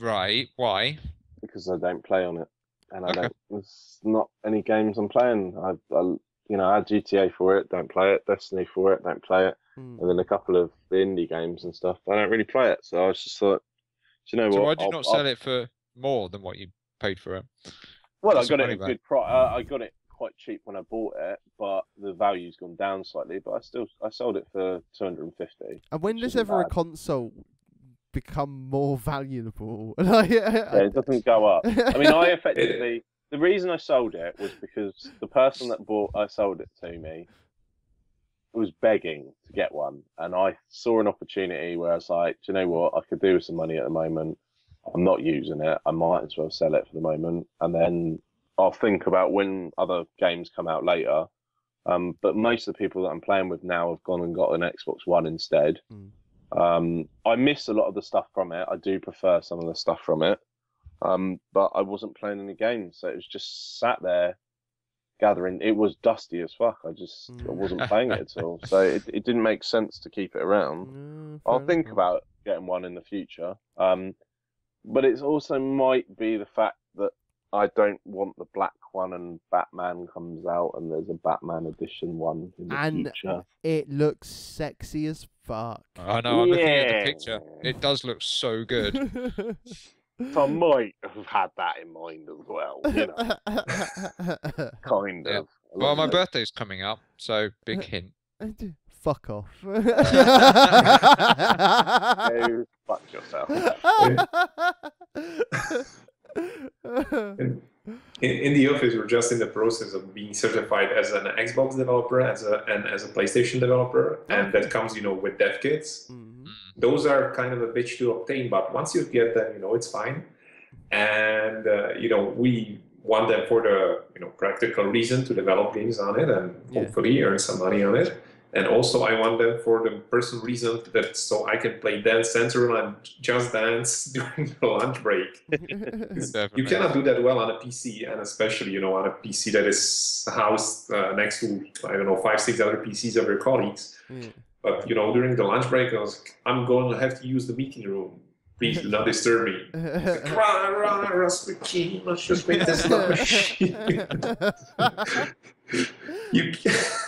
Right. Why? Because I don't play on it, and I don't. There's not any games I'm playing. I had GTA for it, don't play it. Destiny for it, don't play it. And then a couple of the indie games and stuff. I don't really play it, so I was just thought, do you know what? So why did you not sell it for more than what you paid for it? Well, I got it at a good price. I got it quite cheap when I bought it, but the value's gone down slightly. But I sold it for 250. And when does ever a console become more valuable? It doesn't go up. I mean, I effectively the reason I sold it was because the person that I sold it to me was begging to get one, and I saw an opportunity where I was like, do you know what, I could do with some money at the moment. I'm not using it. I might as well sell it for the moment, and then I'll think about when other games come out later. But most of the people that I'm playing with now have gone and got an Xbox One instead. I miss a lot of the stuff from it. I do prefer some of the stuff from it. But I wasn't playing any games, so it was just sat there gathering. It was dusty as fuck. I wasn't playing it at all, so it didn't make sense to keep it around. I'll think about getting one in the future, but it also might be the fact that I don't want the black one and Batman comes out and there's a Batman edition one in the future. It looks sexy as fuck. I know, I'm looking at the picture. It does look so good. So I might have had that in mind as well, kind of. Well, my birthday's coming up, so big hint. Fuck off. Go fuck yourself. In the office, we're just in the process of being certified as an Xbox developer, as a PlayStation developer, and that comes, with dev kits. Those are kind of a bitch to obtain, but once you get them, it's fine. And we want them for the practical reason to develop games on it and hopefully earn some money on it. And also, I want them for the personal reason that so I can play Dance Central and Just Dance during the lunch break. You cannot do that well on a PC, and especially on a PC that is housed next to 5-6 other PCs of your colleagues. But during the lunch break, I'm going to have to use the meeting room. Please do not disturb me. Let's just make this machine. You can't.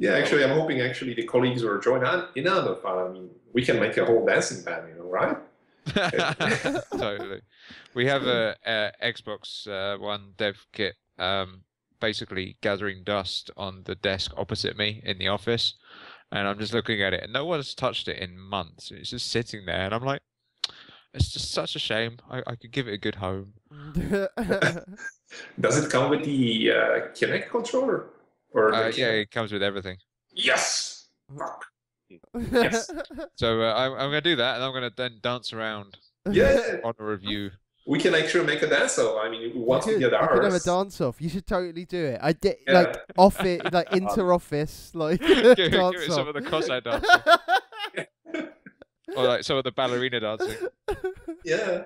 Actually, I'm hoping the colleagues will join in on the fun. I mean, we can make a whole dancing band, right? Totally. We have a Xbox One dev kit, basically gathering dust on the desk opposite me in the office, and I'm just looking at it, and no one's touched it in months. It's just sitting there, and I'm like, it's just such a shame. I could give it a good home. Does it come with the Kinect controller? Or yeah, it comes with everything. Yes. Fuck. Yes. So I'm going to do that, and I'm going to then dance around Yeah. on a review. We can actually make a dance off. I mean, once we get You could have a ours. dance off. You should totally do it. I did Yeah. like off it, like inter office, like Give dance it off. some of the Cossack dancing. Or like some of the ballerina dancing. Yeah.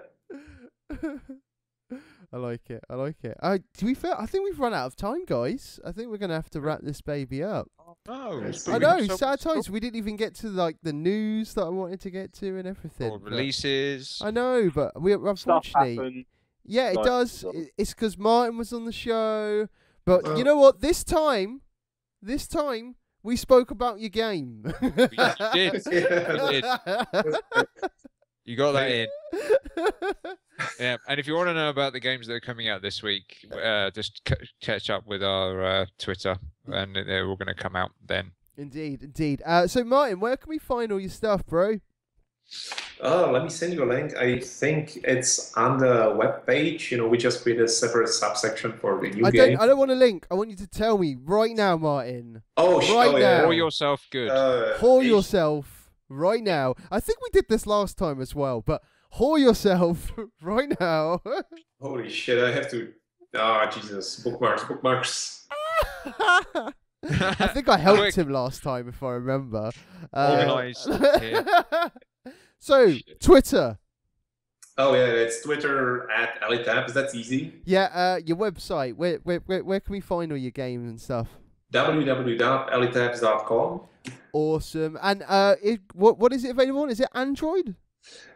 I like it. I like it. To be fair, I think we've run out of time, guys. I think we're gonna have to wrap this baby up. Oh, I know, sad times. We didn't even get to like the news that I wanted to get to and everything. Or releases. I know, but we Stuff unfortunately, happened. yeah, it Like, does. so- It's because Martin was on the show. But Well- you know what? This time, we spoke about your game. Yes, you did. Yeah. You did. You got that in. Yeah, and if you want to know about the games that are coming out this week, just catch up with our Twitter, and they're all going to come out then. Indeed, indeed. So Martin, where can we find all your stuff, bro? Oh, let me send you a link. I think it's on the webpage. You know, we just created a separate subsection for the new game. I don't want a link. I want you to tell me right now, Martin. Oh, Right oh, yeah. now. Pour yourself good. Whore yourself right now. I think we did this last time as well, but whore yourself right now. Holy shit! I have to. Ah, Jesus! Bookmarks. I think I helped him last time, if I remember. Organised here. So, Twitter. Oh yeah, it's Twitter at @LOTR. That's easy. Yeah, your website. Where can we find all your games and stuff? www.lotabs.com. Awesome. And what is it available on? Is it Android?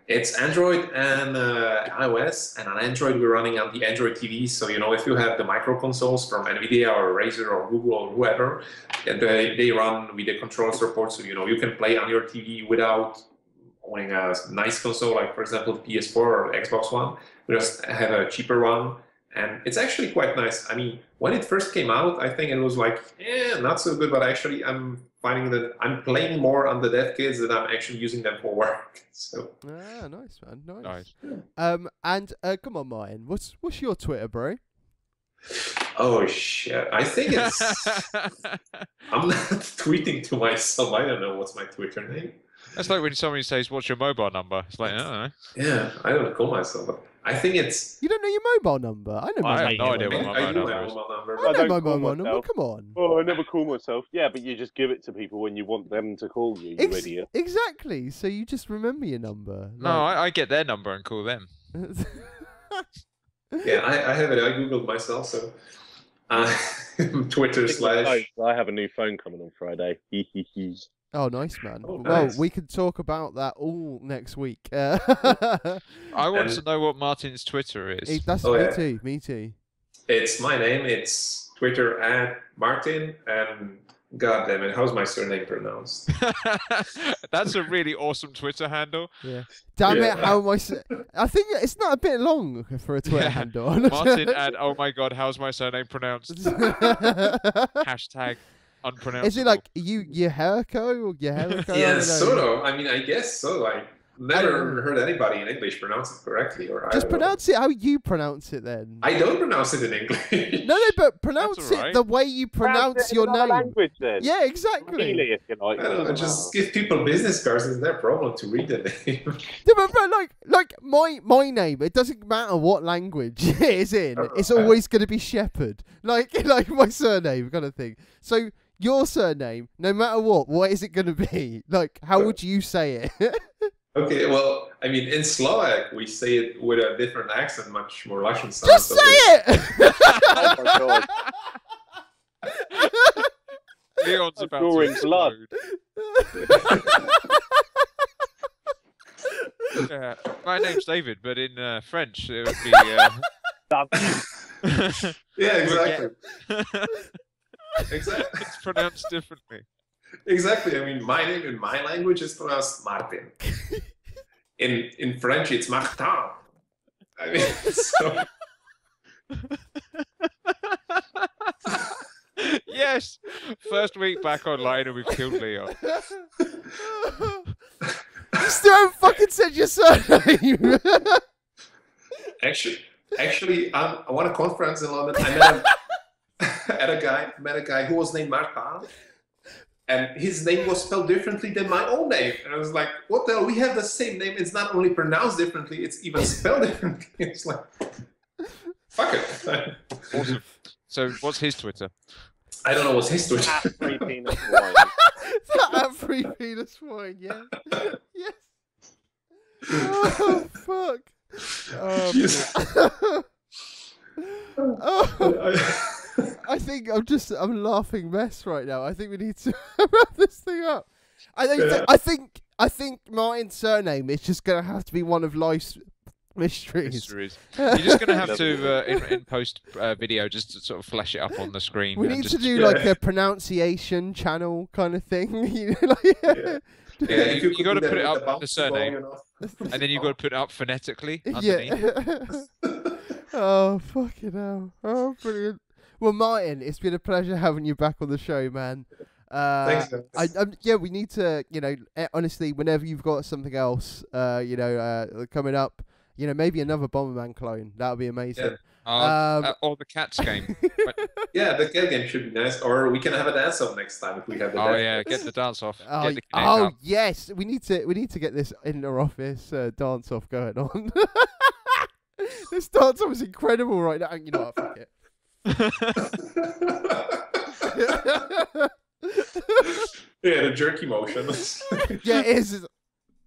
It's Android and iOS, and on Android we're running on the Android TV. So you know, if you have the micro consoles from NVIDIA or Razer or Google or whoever, and they run with the control support. So you know, you can play on your TV without owning a nice console, like for example the PS4 or Xbox One. We just have a cheaper one, and it's actually quite nice. I mean, when it first came out, I think it was like, not so good. But actually, I'm finding that I'm playing more on the dev kits than I'm actually using them for work. So Nice, man. Nice. And come on, Martin. What's your Twitter, bro? oh shit, I think it's I'm not tweeting to myself. I don't know what's my Twitter name. That's like when somebody says, "What's your mobile number?" It's like, I don't know. Yeah, I don't call myself, but I think it's. You don't know your mobile number? I know I my have no idea mobile what number. my I do mobile my number is. mobile number. I I know don't my call mobile number. myself. Come on. Oh, I never call myself. Yeah, but you just give it to people when you want them to call you, you idiot. Exactly. So you just remember your number. No, I get their number and call them. Yeah, I have it. I googled myself, so Twitter / I have a new phone coming on Friday. Oh, nice, man. Oh, Well, nice. we can talk about that all next week. I want And- to know what Martin's Twitter is. That's Oh, me yeah. too. Me too. It's my name. It's Twitter @Martin, and God damn it, how's my surname pronounced? That's a really awesome Twitter handle. Yeah. Damn Yeah. it! How am I? I think it's not a bit long for a Twitter Yeah. handle. Martin oh my god, how's my surname pronounced? Hashtag unpronounceable. Is it like Yeherico or Yeherico? Yeah, sort of. I mean, I guess so. I never heard anybody in English pronounce it correctly, or I Just don't know. pronounce it how you pronounce it then. I don't pronounce it in English. No, but pronounce That's it alright. the way you pronounce your name. Language, then. Yeah, exactly. Really, if you like. I don't know, just give people business cards. It's their problem to read the name. Yeah, but like my name, it doesn't matter what language it is in. It's Alright. always going to be Shepherd. Like my surname kind of thing. So your surname, no matter what is it going to be? Like, how would you say it? Okay, well, I mean, in Slovak, we say it with a different accent, much more Russian sound. Just say it! Oh my god. Leon's about drawing to blood. explode. Yeah. My name's David, but in French it would be. Yeah, exactly. Exactly. It's pronounced differently. Exactly. I mean, my name in my language is pronounced Martin. In French, it's Martin. I mean, so Yes. First week back online and we've killed Leon. You still haven't fucking said your surname. actually, I won a conference in London. I met a guy who was named Martin, and his name was spelled differently than my own name. And I was like, what the hell? We have the same name. It's not only pronounced differently, it's even spelled differently. It's like, fuck it. Awesome. So what's his Twitter? I don't know what's his Twitter. Free penis wine. At free penis wine, yeah. Yes. Oh, fuck. Oh, I think I'm laughing mess right now. I think we need to wrap this thing up. I think Martin's surname is just gonna have to be one of life's mysteries. You're just gonna have to in post video just to sort of flash it up on the screen. We need to do like a pronunciation channel kind of thing. You know, like, you got to put it up the surname, and then you got to put it up phonetically underneath. Yeah. Oh, fucking hell. Oh, brilliant. Well, Martin, it's been a pleasure having you back on the show, man. Thanks, guys. Yeah, we need to, honestly, whenever you've got something else, coming up, maybe another Bomberman clone. That would be amazing. Yeah. Or the Cats game. Yeah, the cat game should be nice. Or we can have a dance-off next time if we have the dance. Oh, yeah, get the dance-off. Oh, Get the up. Yes. We need to get this inter-office dance-off going on. This dance-off is incredible right now. You know what? Fuck it. Yeah, the jerky motion. Yeah, it is.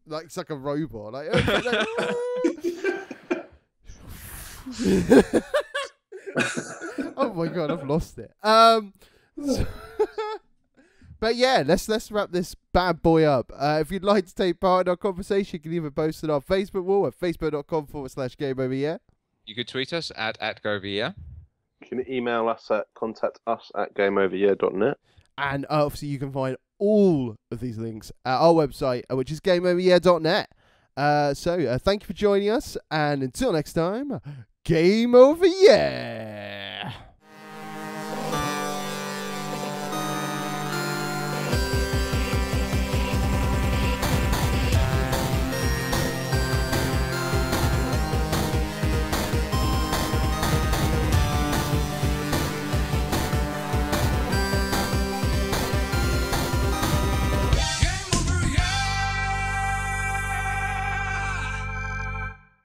Like, it's like a robot. Like, oh my god, I've lost it. But yeah, let's wrap this bad boy up. If you'd like to take part in our conversation, you can either post on our Facebook wall at facebook.com/GameOverYear. You could tweet us at GoVia. You can email us at contactus@gameoveryear.net. And obviously you can find all of these links at our website, which is gameoveryear.net. So thank you for joining us, and until next time, Game Over Yeah!